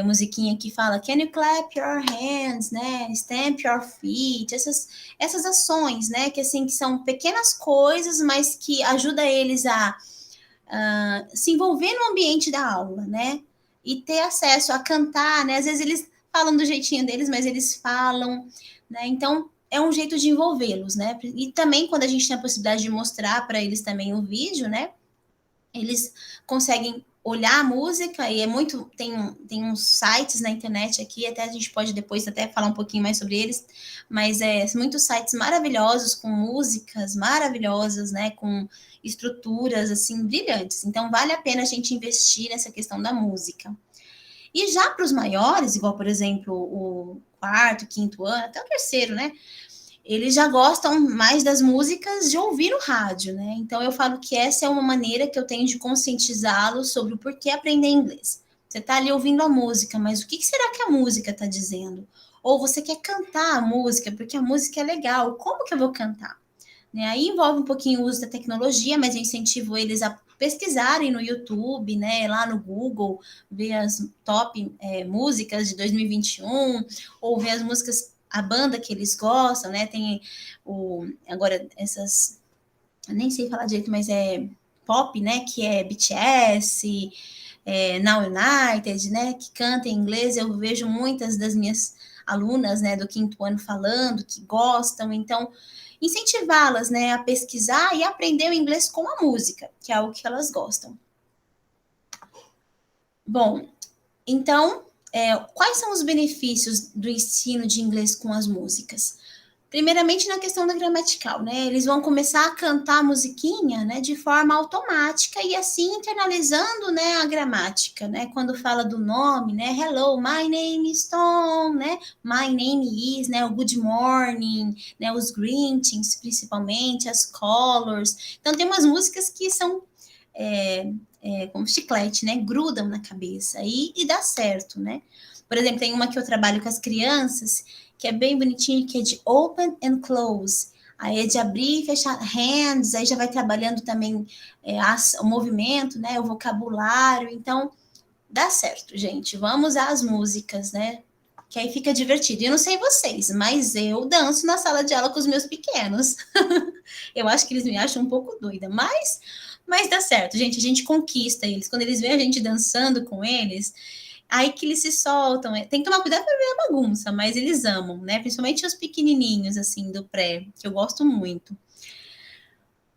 [SPEAKER 1] musiquinha que fala Can you clap your hands, né? Stamp your feet, essas ações, né? Que assim que são pequenas coisas, mas que ajuda eles a se envolver no ambiente da aula, né? E ter acesso a cantar, né? Às vezes eles falam do jeitinho deles, mas eles falam, né? Então é um jeito de envolvê-los, né? E também quando a gente tem a possibilidade de mostrar para eles também o vídeo, né? Eles conseguem olhar a música e tem uns sites na internet aqui, até a gente pode depois até falar um pouquinho mais sobre eles, mas muitos sites maravilhosos com músicas maravilhosas, né, com estruturas assim brilhantes. Então vale a pena a gente investir nessa questão da música. E já para os maiores, igual por exemplo o quarto, quinto ano, até o terceiro, né? Eles já gostam mais das músicas de ouvir no rádio, né? Então eu falo que essa é uma maneira que eu tenho de conscientizá-los sobre o porquê aprender inglês. Você está ali ouvindo a música, mas o que será que a música está dizendo? Ou você quer cantar a música, porque a música é legal, como que eu vou cantar? Né? Aí envolve um pouquinho o uso da tecnologia, mas eu incentivo eles a pesquisarem no YouTube, né, lá no Google, ver as top músicas de 2021, ou ver as músicas, a banda que eles gostam, né, tem agora essas, eu nem sei falar direito, mas é pop, né, que é BTS, Now United, né, que canta em inglês, eu vejo muitas das minhas alunas, né, do quinto ano falando que gostam, então incentivá-las, né, a pesquisar e aprender o inglês com a música, que é algo que elas gostam. Bom, então, quais são os benefícios do ensino de inglês com as músicas? Primeiramente na questão da gramatical, né? Eles vão começar a cantar a musiquinha, né, de forma automática e assim internalizando, né, a gramática, né? Quando fala do nome, né? Hello, my name is Tom, né? My name is, né? O good morning, né? Os greetings, principalmente, as colors. Então tem umas músicas que são como chiclete, né? Grudam na cabeça e dá certo, né? Por exemplo, tem uma que eu trabalho com as crianças que é bem bonitinho, que é de open and close. Aí é de abrir e fechar hands, aí já vai trabalhando também o movimento, né? O vocabulário. Então, dá certo, gente. Vamos às músicas, né? Que aí fica divertido. E eu não sei vocês, mas eu danço na sala de aula com os meus pequenos. Eu acho que eles me acham um pouco doida, mas dá certo, gente. A gente conquista eles. Quando eles veem a gente dançando com eles, aí que eles se soltam. Tem que tomar cuidado para ver a bagunça, mas eles amam, né? Principalmente os pequenininhos, assim, do pré, que eu gosto muito.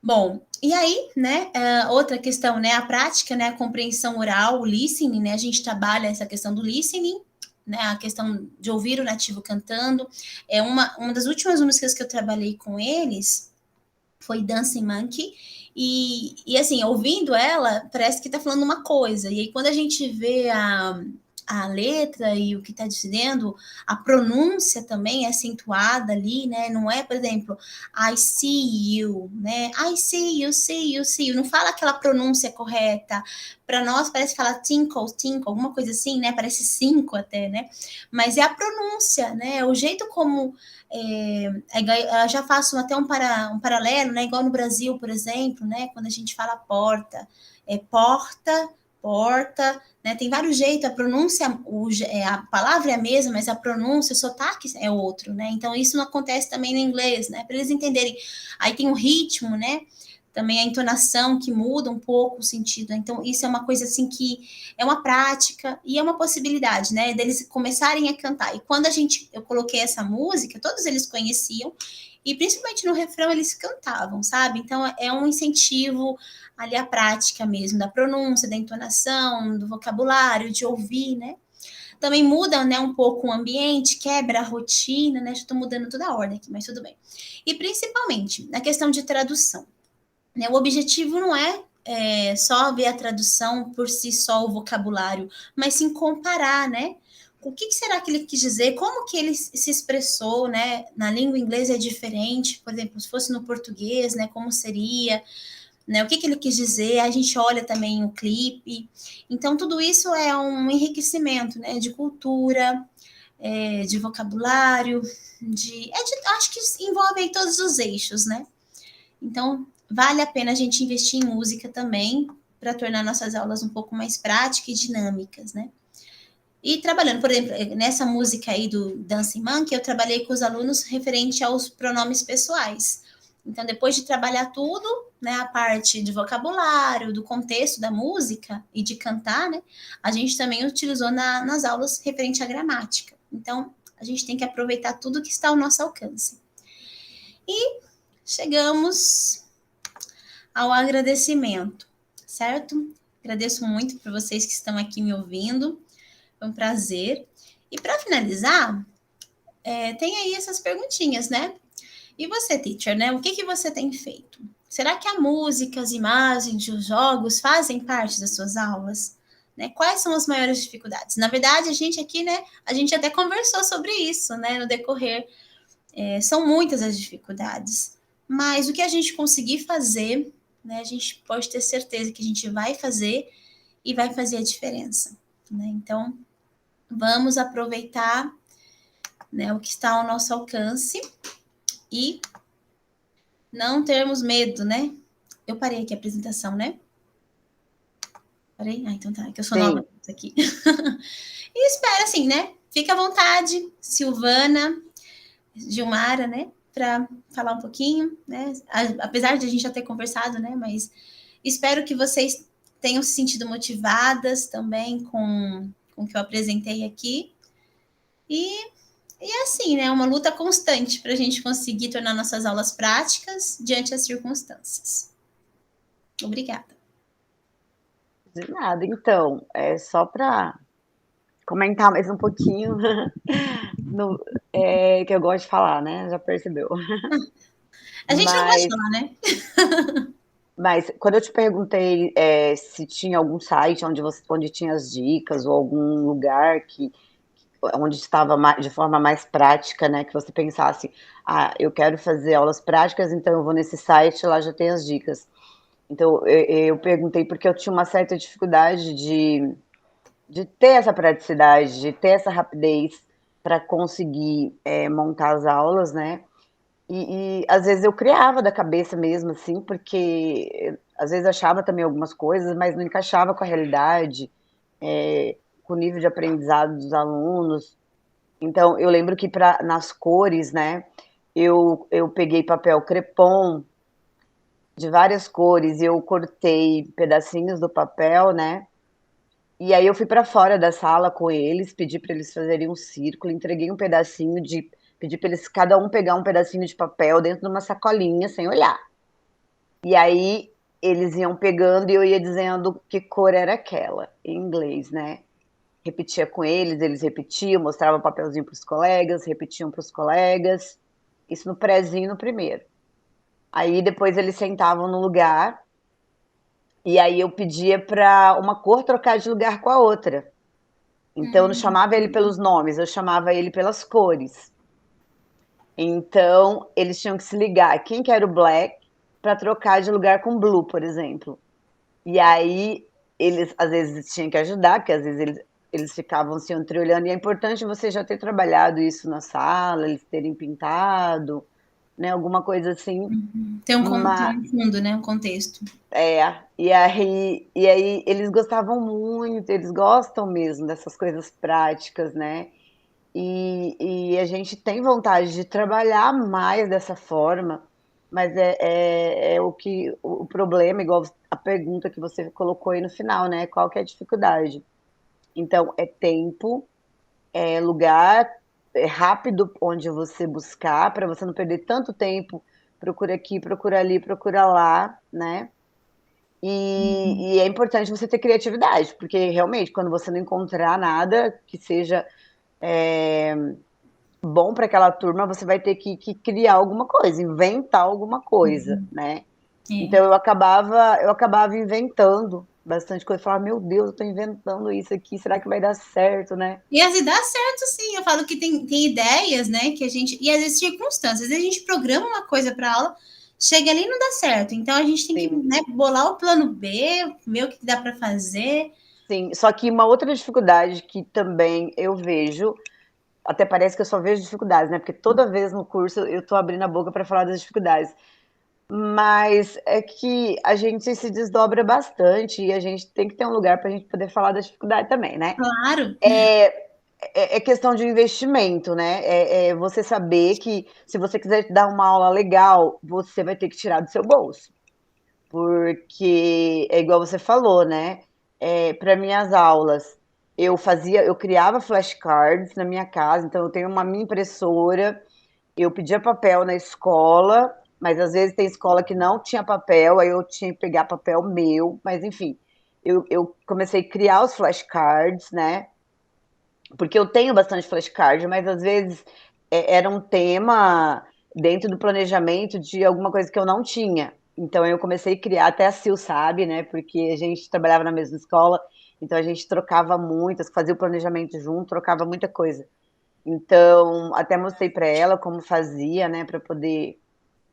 [SPEAKER 1] Bom, e aí, né, outra questão, né, a prática, né, a compreensão oral, o listening, né, a gente trabalha essa questão do listening, né, a questão de ouvir o nativo cantando. É uma das últimas músicas que eu trabalhei com eles foi Dancing Monkey, e assim, ouvindo ela, parece que tá falando uma coisa, e aí quando a gente vê a letra e o que está dizendo, a pronúncia também é acentuada ali, né? Não é, por exemplo, I see you, né? I see you, see you, see you. Não fala aquela pronúncia correta. Para nós parece falar tinkle, tinkle, alguma coisa assim, né? Parece cinco até, né? Mas é a pronúncia, né? O jeito como eu já faço até um paralelo, né? Igual no Brasil, por exemplo, né? Quando a gente fala porta, é porta, porta, né? Tem vários jeitos, a pronúncia, a palavra é a mesma, mas a pronúncia, o sotaque é outro, né? Então, isso não acontece também no inglês, né? Para eles entenderem. Aí tem o ritmo, né? também a entonação que muda um pouco o sentido. Então, isso é uma coisa assim que é uma prática e é uma possibilidade, né, deles começarem a cantar. E quando eu coloquei essa música, todos eles conheciam, e principalmente no refrão eles cantavam, sabe? Então, é um incentivo ali à prática mesmo, da pronúncia, da entonação, do vocabulário, de ouvir, né? Também muda, né, um pouco o ambiente, quebra a rotina, né? Já estou mudando toda a ordem aqui, mas tudo bem. E principalmente na questão de tradução, né? O objetivo não é só ver a tradução por si só, o vocabulário, mas sim comparar, né? O que será que ele quis dizer? Como que ele se expressou, né? Na língua inglesa é diferente, por exemplo, se fosse no português, né? Como seria, né? O que ele quis dizer? A gente olha também o clipe. Então, tudo isso é um enriquecimento, né? De cultura, de vocabulário, acho que envolve aí todos os eixos, né? Então, vale a pena a gente investir em música também, para tornar nossas aulas um pouco mais práticas e dinâmicas, né? E trabalhando, por exemplo, nessa música aí do Dancing Monkey, eu trabalhei com os alunos referente aos pronomes pessoais. Então, depois de trabalhar tudo, né, a parte de vocabulário, do contexto da música e de cantar, né, a gente também utilizou nas aulas referente à gramática. Então, a gente tem que aproveitar tudo que está ao nosso alcance. E chegamos ao agradecimento, certo? Agradeço muito por vocês que estão aqui me ouvindo. Foi um prazer. E para finalizar, tem aí essas perguntinhas, né? E você, teacher, né? O que você tem feito? Será que a música, as imagens, os jogos fazem parte das suas aulas? Né? Quais são as maiores dificuldades? Na verdade, a gente aqui, né? A gente até conversou sobre isso, né? No decorrer. São muitas as dificuldades. Mas o que a gente conseguir fazer, né? A gente pode ter certeza que a gente vai fazer e vai fazer a diferença. Né? Então, vamos aproveitar, né, o que está ao nosso alcance e não termos medo, né? Eu parei aqui a apresentação, né? Parei? Ah, então tá, é que eu sou nova aqui. E espero, assim, né? Fica à vontade, Silvana, Gilmara, né? Para falar um pouquinho, né? Apesar de a gente já ter conversado, né? Mas espero que vocês tenham se sentido motivadas também com o que eu apresentei aqui. E é assim, né? Uma luta constante para a gente conseguir tornar nossas aulas práticas diante das circunstâncias. Obrigada.
[SPEAKER 2] De nada, então, é só para comentar mais um pouquinho que eu gosto de falar, né? Já percebeu.
[SPEAKER 1] A gente não gosta de
[SPEAKER 2] Mas,
[SPEAKER 1] falar, né?
[SPEAKER 2] mas quando eu te perguntei se tinha algum site onde tinha as dicas ou algum lugar onde estava de forma mais prática, né? Que você pensasse, eu quero fazer aulas práticas, então eu vou nesse site, lá já tem as dicas. Então eu perguntei porque eu tinha uma certa dificuldade de ter essa praticidade, de ter essa rapidez para conseguir montar as aulas, né? E às vezes eu criava da cabeça mesmo, assim, porque às vezes achava também algumas coisas, mas não encaixava com a realidade, com o nível de aprendizado dos alunos. Então, eu lembro que nas cores, né, eu peguei papel crepom de várias cores e eu cortei pedacinhos do papel, né, e aí eu fui para fora da sala com eles, pedi para eles fazerem um círculo, entreguei um pedacinho pedi para eles cada um pegar um pedacinho de papel dentro de uma sacolinha sem olhar. E aí eles iam pegando e eu ia dizendo que cor era aquela, em inglês, né? Repetia com eles repetiam, mostrava o papelzinho para os colegas, repetiam para os colegas. Isso no prézinho no primeiro. Aí depois eles sentavam no lugar e aí eu pedia para uma cor trocar de lugar com a outra. Então, eu não chamava ele pelos nomes, eu chamava ele pelas cores. Então, eles tinham que se ligar quem que era o black para trocar de lugar com blue, por exemplo. E aí, eles às vezes tinham que ajudar, porque às vezes eles ficavam se entreolhando. E é importante você já ter trabalhado isso na sala, eles terem pintado, né? Alguma coisa assim.
[SPEAKER 1] Tem um fundo, né? Um contexto.
[SPEAKER 2] E aí eles gostavam muito, eles gostam mesmo dessas coisas práticas, né? E a gente tem vontade de trabalhar mais dessa forma, Mas é o problema, igual a pergunta que você colocou aí no final, né? Qual que é a dificuldade? Então, é tempo, é lugar, é rápido onde você buscar, para você não perder tanto tempo, procura aqui, procura ali, procura lá, né? E é importante você ter criatividade, porque realmente, quando você não encontrar nada que seja é, bom para aquela turma, você vai ter que criar alguma coisa, inventar alguma coisa, né?
[SPEAKER 1] É.
[SPEAKER 2] Então eu acabava inventando bastante coisa. Eu falava, meu Deus, eu tô inventando isso aqui, será que vai dar certo, né?
[SPEAKER 1] E às vezes dá certo, sim. Eu falo que tem ideias, né? Que a gente. E às vezes circunstâncias. Às vezes a gente programa uma coisa para aula, chega ali e não dá certo. Então a gente tem que,
[SPEAKER 2] Sim,
[SPEAKER 1] né, bolar o plano B, ver o que dá para fazer.
[SPEAKER 2] sim. Só que uma outra dificuldade que também eu vejo, até parece que eu só vejo dificuldades, né? Porque toda vez no curso eu tô abrindo a boca para falar das dificuldades. Mas é que a gente se desdobra bastante e a gente tem que ter um lugar para a gente poder falar da dificuldade também, né?
[SPEAKER 1] Claro.
[SPEAKER 2] É questão de investimento, né? É você saber que se você quiser dar uma aula legal, você vai ter que tirar do seu bolso. Porque é igual você falou, né? Para minhas aulas, eu criava flashcards na minha casa, então eu tenho uma minha impressora, eu pedia papel na escola, mas às vezes tem escola que não tinha papel, aí eu tinha que pegar papel meu, mas enfim, eu comecei a criar os flashcards, né? Porque eu tenho bastante flashcard, mas às vezes era um tema dentro do planejamento de alguma coisa que eu não tinha. Então eu comecei a criar, até a Sil sabe, né? Porque a gente trabalhava na mesma escola, então a gente trocava muitas, fazia o planejamento junto, trocava muita coisa. Então, até mostrei para ela como fazia, né, para poder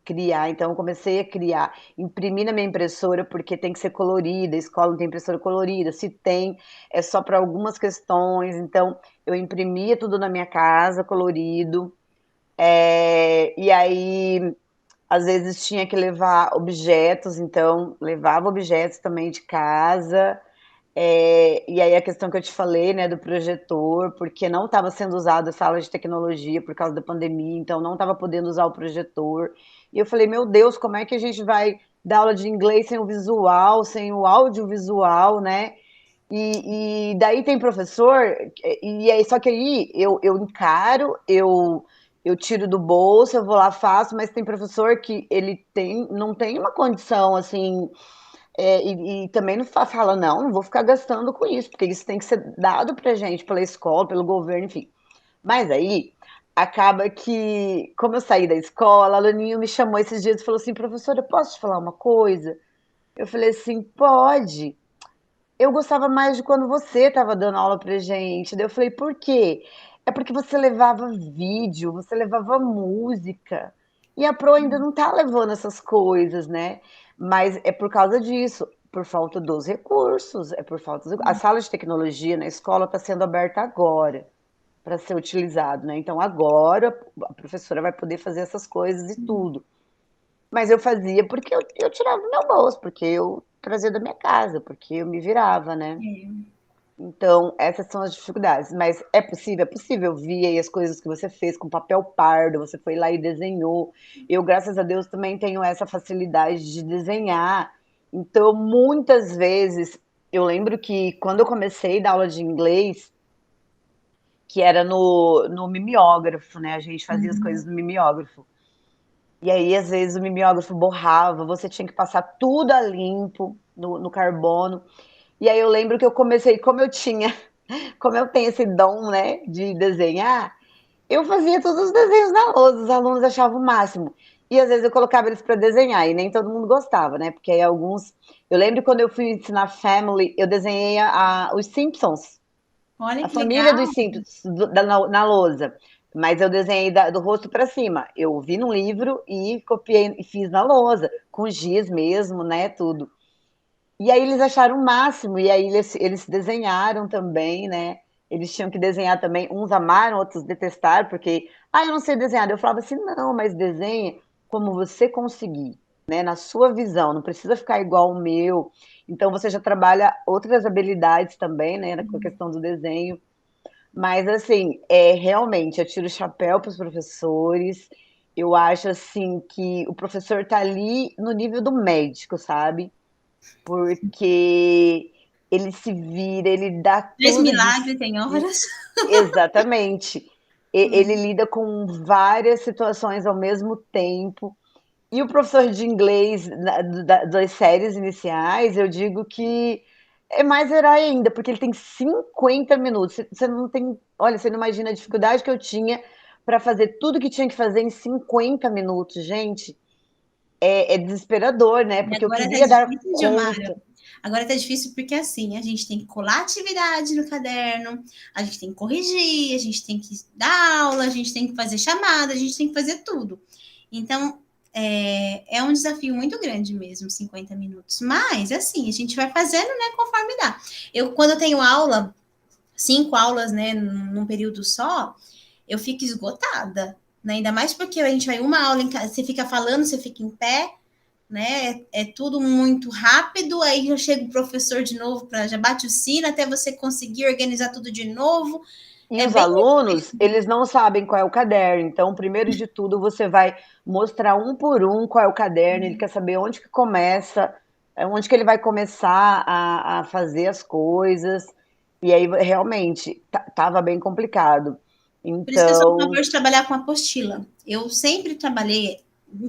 [SPEAKER 2] criar. Então, eu comecei a criar, imprimir na minha impressora, porque tem que ser colorida, a escola não tem impressora colorida. Se tem, é só para algumas questões. Então, eu imprimia tudo na minha casa, colorido. E aí, às vezes, tinha que levar objetos, então, levava objetos também de casa. E aí a questão que eu te falei, né, do projetor, porque não estava sendo usada a sala de tecnologia por causa da pandemia, então não estava podendo usar o projetor. E eu falei, meu Deus, como é que a gente vai dar aula de inglês sem o visual, sem o audiovisual, né? E daí tem professor, e aí, só que aí eu encaro, eu tiro do bolso, eu vou lá, faço, mas tem professor que ele não tem uma condição assim e também não fala, não vou ficar gastando com isso, porque isso tem que ser dado pra gente, pela escola, pelo governo, enfim. Mas aí, acaba que, como eu saí da escola, a Laninho me chamou esses dias e falou assim, professora, posso te falar uma coisa? Eu falei assim, pode. Eu gostava mais de quando você estava dando aula pra gente. Daí eu falei, por quê? É porque você levava vídeo, você levava música. E a Pro ainda não tá levando essas coisas, né? Mas é por causa disso, por falta dos recursos, é por falta a sala de tecnologia na escola está sendo aberta agora para ser utilizado, né? Então agora a professora vai poder fazer essas coisas e tudo. Mas eu fazia porque eu tirava do meu bolso, porque eu trazia da minha casa, porque eu me virava, né? Então, essas são as dificuldades. Mas é possível? É possível. Eu vi aí as coisas que você fez com papel pardo, você foi lá e desenhou. Eu, graças a Deus, também tenho essa facilidade de desenhar. Então, muitas vezes, eu lembro que quando eu comecei a dar aula de inglês, que era no mimeógrafo, né? A gente fazia as coisas no mimeógrafo. E aí, às vezes, o mimeógrafo borrava, você tinha que passar tudo a limpo no carbono. E aí eu lembro que eu comecei, como eu tenho esse dom, né, de desenhar, eu fazia todos os desenhos na lousa, os alunos achavam o máximo. E às vezes eu colocava eles para desenhar, e nem todo mundo gostava, né? Porque aí alguns. Eu lembro quando eu fui ensinar Family, eu desenhei os Simpsons,
[SPEAKER 1] Olha
[SPEAKER 2] a
[SPEAKER 1] que
[SPEAKER 2] família dos
[SPEAKER 1] legal.
[SPEAKER 2] Simpsons na lousa. Mas eu desenhei do rosto para cima. Eu vi no livro e copiei e fiz na lousa, com giz mesmo, né? Tudo. E aí eles acharam o máximo, e aí eles desenharam também, né? Eles tinham que desenhar também, uns amaram, outros detestaram, porque, eu não sei desenhar. Eu falava assim, não, mas desenha como você conseguir, né? Na sua visão, não precisa ficar igual o meu. Então você já trabalha outras habilidades também, né? Com a questão do desenho. Mas assim, realmente, eu tiro o chapéu para os professores, Eu acho assim que o professor tá ali no nível do médico, sabe? Porque ele se vira, ele dá
[SPEAKER 1] Fez
[SPEAKER 2] tudo
[SPEAKER 1] milagre, tem
[SPEAKER 2] de
[SPEAKER 1] horas.
[SPEAKER 2] exatamente. Ele
[SPEAKER 1] Hum.
[SPEAKER 2] lida com várias situações ao mesmo tempo. E o professor de inglês das séries iniciais, eu digo que é mais herói ainda, porque ele tem 50 minutos. Você não tem. Olha, você não imagina a dificuldade que eu tinha para fazer tudo que tinha que fazer em 50 minutos, gente. É desesperador, né?
[SPEAKER 1] E
[SPEAKER 2] Porque eu
[SPEAKER 1] agora tá
[SPEAKER 2] queria dar
[SPEAKER 1] difícil, Gilmara.
[SPEAKER 2] conta.
[SPEAKER 1] Agora tá difícil porque assim, a gente tem que colar atividade no caderno, a gente tem que corrigir, a gente tem que dar aula, a gente tem que fazer chamada, a gente tem que fazer tudo. Então, é um desafio muito grande mesmo, 50 minutos. Mas, assim, a gente vai fazendo, né, conforme dá. Quando eu tenho aula, 5 aulas, né, num período só, eu fico esgotada, né? Ainda mais porque a gente vai uma aula em casa, você fica falando, você fica em pé, né? É tudo muito rápido, aí já chega o professor de novo para já bate o sino até você conseguir organizar tudo de novo.
[SPEAKER 2] E
[SPEAKER 1] É
[SPEAKER 2] os
[SPEAKER 1] bem.
[SPEAKER 2] alunos, eles não sabem qual é o caderno. Então, primeiro de tudo, você vai mostrar um por um qual é o caderno. Ele quer saber onde que começa, onde que ele vai começar a fazer as coisas. E aí, realmente, tava bem complicado.
[SPEAKER 1] Por isso que eu sou a
[SPEAKER 2] Então,
[SPEAKER 1] favor de trabalhar com apostila. Eu sempre trabalhei,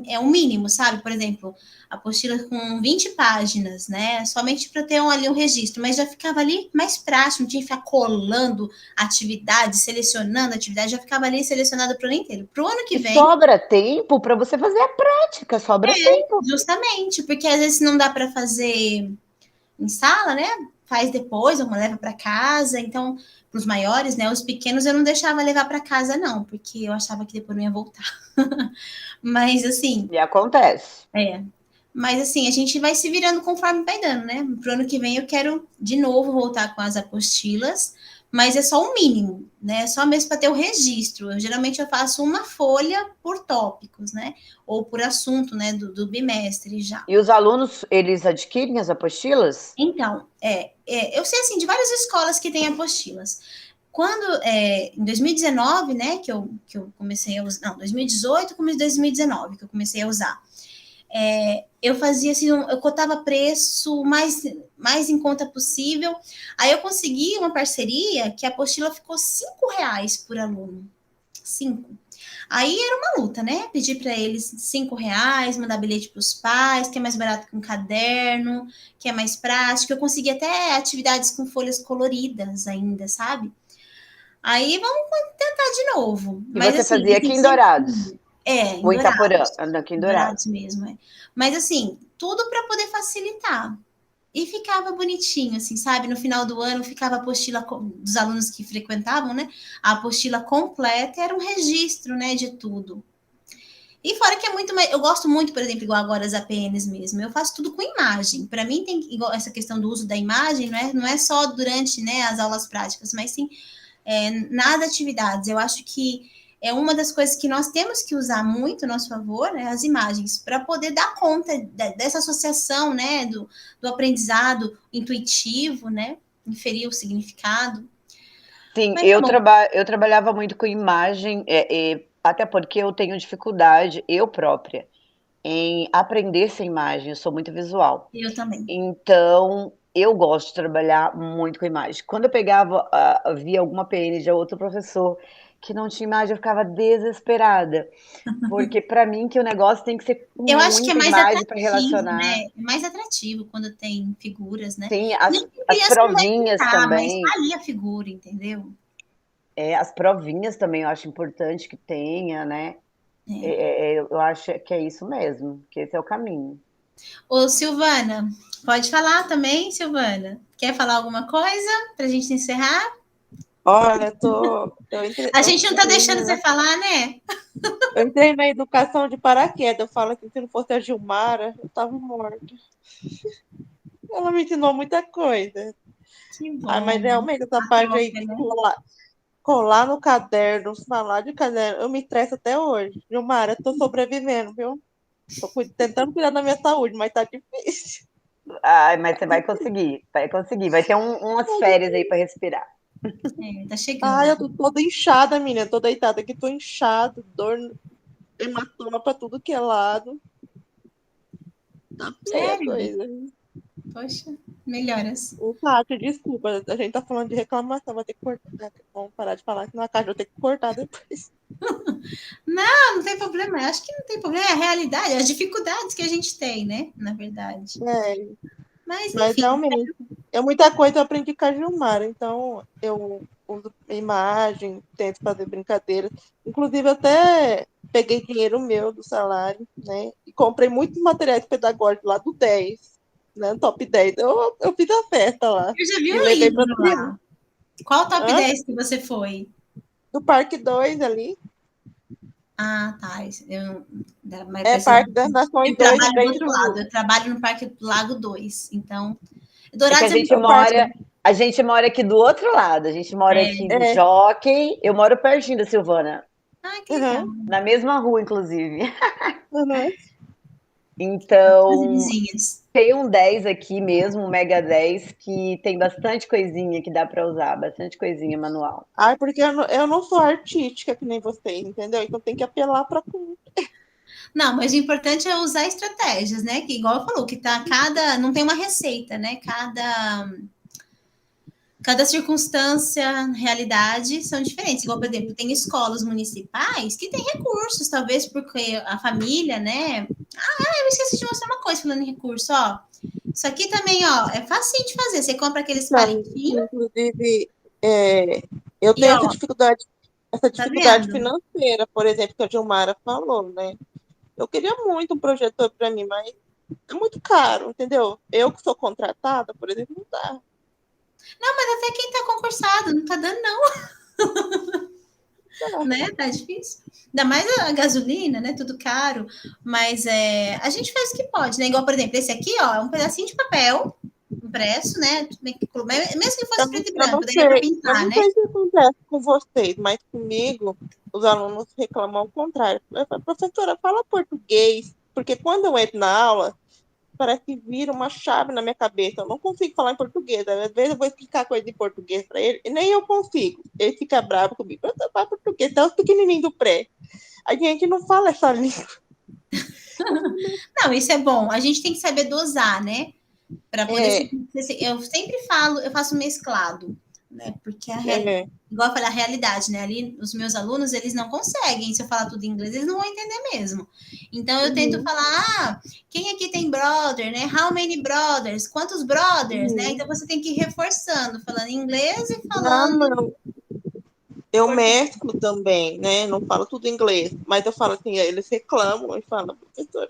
[SPEAKER 1] é o mínimo, sabe? Por exemplo, apostila com 20 páginas, né? Somente para ter ali um registro, mas já ficava ali mais prático, não tinha que ficar colando atividade, selecionando atividade, já ficava ali selecionado para o ano inteiro. Para o ano que
[SPEAKER 2] e
[SPEAKER 1] vem,
[SPEAKER 2] sobra tempo para você fazer a prática, sobra tempo.
[SPEAKER 1] justamente, porque às vezes não dá para fazer em sala, né? Faz depois, uma leva para casa. Então, para os maiores, né? Os pequenos eu não deixava levar para casa, não, porque eu achava que depois não ia voltar. Mas assim,
[SPEAKER 2] E acontece.
[SPEAKER 1] é. Mas assim, a gente vai se virando conforme vai dando, né? Pro ano que vem eu quero de novo voltar com as apostilas, mas é só o mínimo, né? Só mesmo para ter o registro. Geralmente eu faço uma folha por tópicos, né? Ou por assunto, né? Do bimestre já.
[SPEAKER 2] E os alunos, eles adquirem as apostilas?
[SPEAKER 1] Então, eu sei assim de várias escolas que têm apostilas. Quando, em 2019, né, que eu comecei a usar, não, 2018, como em 2019, que eu comecei a usar, eu fazia assim, eu cotava preço mais em conta possível. Aí eu consegui uma parceria que a apostila ficou R$ 5 por aluno. 5. Aí era uma luta, né? Pedir para eles R$ 5, mandar bilhete para os pais, que é mais barato que um caderno, que é mais prático. Eu consegui até atividades com folhas coloridas ainda, sabe? Aí vamos tentar de novo.
[SPEAKER 2] E
[SPEAKER 1] Mas
[SPEAKER 2] você
[SPEAKER 1] assim,
[SPEAKER 2] fazia aqui
[SPEAKER 1] tem
[SPEAKER 2] em
[SPEAKER 1] sempre.
[SPEAKER 2] Dourados?
[SPEAKER 1] Em
[SPEAKER 2] Ou em Itaporã?
[SPEAKER 1] Dourados.
[SPEAKER 2] Aqui em
[SPEAKER 1] Em
[SPEAKER 2] Dourados.
[SPEAKER 1] Dourados mesmo, é. Mas assim, tudo para poder facilitar. E ficava bonitinho, assim, sabe? No final do ano ficava a apostila dos alunos que frequentavam, né? A apostila completa era um registro, né, de tudo. E fora que é muito mais. Eu gosto muito, por exemplo, igual agora as APNs mesmo. Eu faço tudo com imagem. Para mim, tem igual essa questão do uso da imagem, não é só durante, né, as aulas práticas, mas sim nas atividades. Eu acho que é uma das coisas que nós temos que usar muito a nosso favor, né, as imagens, para poder dar conta dessa associação, né, do aprendizado intuitivo, né, inferir o significado.
[SPEAKER 2] Sim,
[SPEAKER 1] Mas tá bom.
[SPEAKER 2] eu trabalhava muito com imagem, até porque eu tenho dificuldade, eu própria, em aprender sem imagem, eu sou muito visual.
[SPEAKER 1] Eu também.
[SPEAKER 2] Então, eu gosto de trabalhar muito com imagem. Quando eu pegava, via alguma PN de outro professor que não tinha imagem, eu ficava desesperada. Porque para mim que o negócio tem que ser com
[SPEAKER 1] Eu acho que é
[SPEAKER 2] muita
[SPEAKER 1] mais
[SPEAKER 2] imagem para
[SPEAKER 1] atrativo,
[SPEAKER 2] relacionar.
[SPEAKER 1] né? É mais atrativo quando tem figuras, né?
[SPEAKER 2] Tem
[SPEAKER 1] Nem que
[SPEAKER 2] as
[SPEAKER 1] criança não vai
[SPEAKER 2] provinhas
[SPEAKER 1] pintar, mas tá
[SPEAKER 2] também.
[SPEAKER 1] ali a figura, entendeu?
[SPEAKER 2] As provinhas também eu acho importante que tenha, né?
[SPEAKER 1] É.
[SPEAKER 2] Eu acho que é isso mesmo, que esse é o caminho.
[SPEAKER 1] Ô, Silvana, pode falar também, Silvana? Quer falar alguma coisa pra gente encerrar?
[SPEAKER 3] Olha,
[SPEAKER 1] A gente não tá deixando você falar, né?
[SPEAKER 3] eu entrei na educação de paraquedas. Eu falo que se não fosse a Gilmara, eu tava morta. Ela me ensinou muita coisa.
[SPEAKER 1] Que
[SPEAKER 3] Mas
[SPEAKER 1] bom.
[SPEAKER 3] realmente essa
[SPEAKER 1] A
[SPEAKER 3] parte aí
[SPEAKER 1] troca,
[SPEAKER 3] de
[SPEAKER 1] né?
[SPEAKER 3] colar no caderno, falar de caderno, eu me estresso até hoje. Gilmara, eu tô sobrevivendo, viu? Tô tentando cuidar da minha saúde, mas tá difícil.
[SPEAKER 2] Ai, mas você vai conseguir, vai conseguir. Vai ter umas férias aí para respirar.
[SPEAKER 1] Tá
[SPEAKER 3] Ai,
[SPEAKER 1] chegando.
[SPEAKER 3] eu tô toda inchada, menina. Tô deitada aqui, tô inchada, dor. hematoma pra tudo que é lado. Tá feia a
[SPEAKER 1] Sério?
[SPEAKER 3] coisa.
[SPEAKER 1] Poxa, melhoras.
[SPEAKER 3] O Cássio, desculpa, a gente tá falando de reclamação, vai ter que cortar. Vamos parar de falar, senão a Cássio vai ter que cortar depois.
[SPEAKER 1] Não tem problema. Eu acho que não tem problema. É a realidade, as dificuldades que a gente tem, né? Na verdade.
[SPEAKER 3] É,
[SPEAKER 1] Mas,
[SPEAKER 3] mas
[SPEAKER 1] enfim.
[SPEAKER 3] realmente, muita coisa eu aprendi com a Gilmara, então eu uso imagem, tento fazer brincadeiras. Inclusive, até peguei dinheiro meu do salário, né? E comprei muitos materiais pedagógicos lá do 10, né? Top 10. Eu fiz a festa lá.
[SPEAKER 1] Eu já vi
[SPEAKER 3] E
[SPEAKER 1] um
[SPEAKER 3] levei para
[SPEAKER 1] livro lá. Qual o top
[SPEAKER 3] Hã?
[SPEAKER 1] 10 que você foi?
[SPEAKER 3] Do Parque 2 ali.
[SPEAKER 1] Ah, tá. Mas
[SPEAKER 3] Parque das Nações
[SPEAKER 1] eu
[SPEAKER 3] 2,
[SPEAKER 1] trabalho do
[SPEAKER 3] frente
[SPEAKER 1] outro lado.
[SPEAKER 3] do.
[SPEAKER 1] Eu trabalho no Parque do Lago 2. Então,
[SPEAKER 2] É que
[SPEAKER 1] Dourados é muito
[SPEAKER 3] O parque,
[SPEAKER 2] a gente mora aqui do outro lado, a gente mora aqui em
[SPEAKER 3] é,
[SPEAKER 2] Jockey, eu moro pertinho da Silvana,
[SPEAKER 1] Ah, que legal.
[SPEAKER 3] uhum,
[SPEAKER 2] na mesma rua, inclusive.
[SPEAKER 3] uhum.
[SPEAKER 1] As
[SPEAKER 2] Então,
[SPEAKER 1] vizinhas.
[SPEAKER 2] tem um 10 aqui mesmo, um Mega 10, que tem bastante coisinha que dá para usar, bastante coisinha manual.
[SPEAKER 3] Ai, porque eu não sou artística que nem vocês, entendeu? Então tem que apelar para.
[SPEAKER 1] Não, mas o importante é usar estratégias, né? Que igual eu falou, que tá não tem uma receita, né? Cada circunstância, realidade são diferentes. Igual, por exemplo, tem escolas municipais que têm recursos, talvez porque a família, né? Eu esqueci de mostrar uma coisa falando em recurso, ó. Isso aqui também, ó, é fácil de fazer. Você compra aqueles
[SPEAKER 3] Então,
[SPEAKER 1] palitinhos
[SPEAKER 3] inclusive, eu
[SPEAKER 1] e,
[SPEAKER 3] tenho
[SPEAKER 1] ó,
[SPEAKER 3] essa
[SPEAKER 1] tá
[SPEAKER 3] dificuldade
[SPEAKER 1] vendo?
[SPEAKER 3] financeira, por exemplo, que a Gilmara falou, né? Eu queria muito um projetor para mim, mas é muito caro, entendeu? Eu que sou contratada, por exemplo, não dá.
[SPEAKER 1] Não, mas até quem tá concursado não tá dando, não, né? Tá difícil. Ainda mais a gasolina, né? Tudo caro. Mas a gente faz o que pode, né? Igual, por exemplo, esse aqui, ó, é um pedacinho de papel impresso, né? Mesmo que fosse preto e branco, daria para
[SPEAKER 3] Eu
[SPEAKER 1] pintar,
[SPEAKER 3] não
[SPEAKER 1] né?
[SPEAKER 3] sei se acontece com vocês, mas comigo os alunos reclamam ao contrário. Eu falo, professora, fala português, porque quando eu entro na aula, parece que vira uma chave na minha cabeça. Eu não consigo falar em português. Às vezes eu vou explicar coisa em português para ele, e nem eu consigo. Ele fica bravo comigo. Eu falo português, até os pequenininhos do pré. A gente não fala essa língua.
[SPEAKER 1] Não, isso é bom. A gente tem que saber dosar, né? Para poder
[SPEAKER 3] É,
[SPEAKER 1] eu sempre falo, eu faço mesclado, né? Porque
[SPEAKER 3] é,
[SPEAKER 1] igual eu falei, a realidade, né? Ali, os meus alunos, eles não conseguem, se eu falar tudo em inglês, eles não vão entender mesmo. Então, eu tento falar, quem aqui tem brother, né? How many brothers? Quantos brothers, né? Então, você tem que ir reforçando, falando inglês e
[SPEAKER 3] Ah,
[SPEAKER 1] falando
[SPEAKER 3] não. Eu
[SPEAKER 1] português.
[SPEAKER 3] mesclo também, né? Não falo tudo inglês, mas eu falo assim, eles reclamam e falam, professora,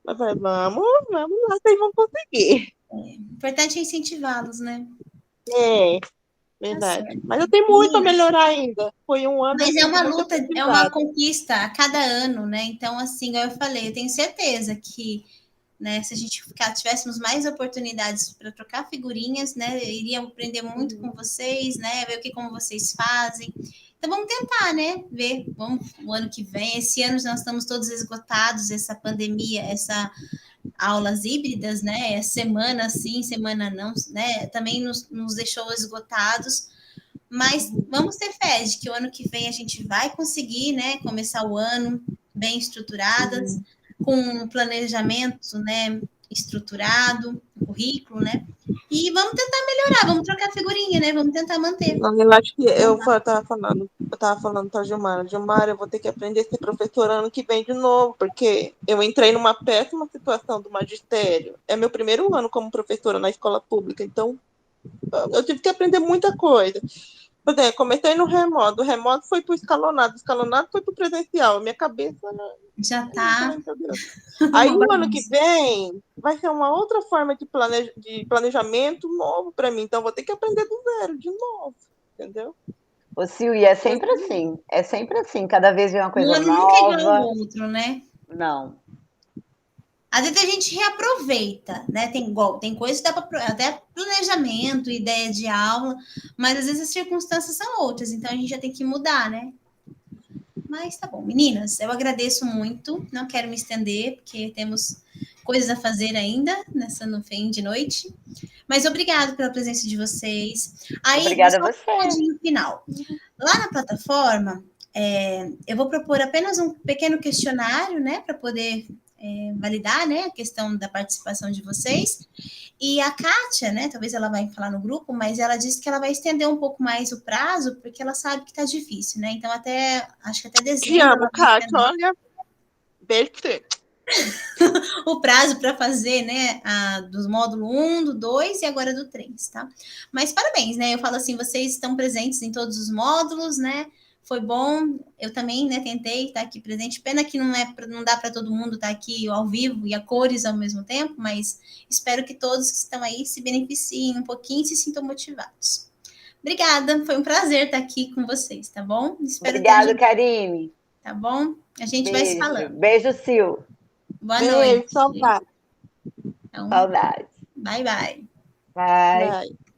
[SPEAKER 3] eu falo, vamos lá, vocês vão conseguir.
[SPEAKER 1] O importante é incentivá-los, né?
[SPEAKER 3] É,
[SPEAKER 1] Tá
[SPEAKER 3] verdade.
[SPEAKER 1] certo.
[SPEAKER 3] Mas eu tenho muito a
[SPEAKER 1] Meninas,
[SPEAKER 3] melhorar ainda. Foi um ano
[SPEAKER 1] mas é
[SPEAKER 3] assim de
[SPEAKER 1] uma
[SPEAKER 3] muito
[SPEAKER 1] luta, é uma
[SPEAKER 3] aprendizado.
[SPEAKER 1] conquista a cada ano, né? Então, assim, como eu falei, eu tenho certeza que, né, se a gente tivéssemos mais oportunidades para trocar figurinhas, né, eu iria aprender muito com vocês, né, ver como vocês fazem. Então, vamos tentar, né, ver, o ano que vem. Esse ano nós estamos todos esgotados, essa pandemia, essa aulas híbridas, né, semana sim, semana não, né, também nos deixou esgotados. Mas vamos ter fé de que o ano que vem a gente vai conseguir, né, começar o ano bem estruturadas, com um planejamento, né, estruturado, um currículo, né? E vamos tentar melhorar, vamos trocar figurinha, né? Vamos tentar manter.
[SPEAKER 3] Não, eu acho que eu tava falando para a Gilmara, eu vou ter que aprender a ser professora ano que vem de novo, porque eu entrei numa péssima situação do magistério. É meu primeiro ano como professora na escola pública, então eu tive que aprender muita coisa. Por exemplo, comecei no remoto, o remoto foi para o escalonado foi para o presencial. Minha cabeça,
[SPEAKER 1] Já tá
[SPEAKER 3] meu Deus. Aí
[SPEAKER 1] uma
[SPEAKER 3] o ano que
[SPEAKER 1] bagunça.
[SPEAKER 3] vem vai ser uma outra forma de planejamento novo para mim, então eu vou ter que aprender do zero de novo, entendeu?
[SPEAKER 2] Ô, Sil, e é sempre assim, cada vez vem uma
[SPEAKER 1] Um
[SPEAKER 2] coisa
[SPEAKER 1] ano nunca é igual ao
[SPEAKER 2] nova.
[SPEAKER 1] outro, né?
[SPEAKER 2] Não.
[SPEAKER 1] Às vezes a gente reaproveita, né? Tem coisas que dá para até planejamento, ideia de aula, mas às vezes as circunstâncias são outras, então a gente já tem que mudar, né? Mas tá bom, meninas, eu agradeço muito. Não quero me estender, porque temos coisas a fazer ainda no fim de noite. Mas obrigado pela presença de vocês. Aí,
[SPEAKER 2] Obrigada a
[SPEAKER 1] só um
[SPEAKER 2] você.
[SPEAKER 1] recadinho final. Lá na plataforma, Eu vou propor apenas um pequeno questionário, né, para poder validar, né, a questão da participação de vocês. E a Kátia, né, talvez ela vai falar no grupo, mas ela disse que ela vai estender um pouco mais o prazo, porque ela sabe que está difícil, né? Então, acho que até
[SPEAKER 3] Te
[SPEAKER 1] dezembro
[SPEAKER 3] amo,
[SPEAKER 1] ela vai
[SPEAKER 3] Kátia.
[SPEAKER 1] estender
[SPEAKER 3] Olha, beijo pra você.
[SPEAKER 1] o prazo para fazer, né, do módulo 1, do 2 e agora do 3, tá? Mas parabéns, né? Eu falo assim, vocês estão presentes em todos os módulos, né? Foi bom. Eu também, né, tentei estar aqui presente. Pena que não dá para todo mundo estar aqui ao vivo e a cores ao mesmo tempo, mas espero que todos que estão aí se beneficiem um pouquinho e se sintam motivados. Obrigada, foi um prazer estar aqui com vocês, tá bom? Espero ter
[SPEAKER 2] Obrigada,
[SPEAKER 1] ajudado,
[SPEAKER 2] Karine.
[SPEAKER 1] tá bom? A gente vai se
[SPEAKER 2] Beijo.
[SPEAKER 1] falando.
[SPEAKER 2] Beijo, Sil.
[SPEAKER 1] Boa
[SPEAKER 3] Beijo,
[SPEAKER 1] noite.
[SPEAKER 3] saudade.
[SPEAKER 1] Então,
[SPEAKER 2] Saudades.
[SPEAKER 1] bye, bye.
[SPEAKER 2] Bye.
[SPEAKER 3] Bye.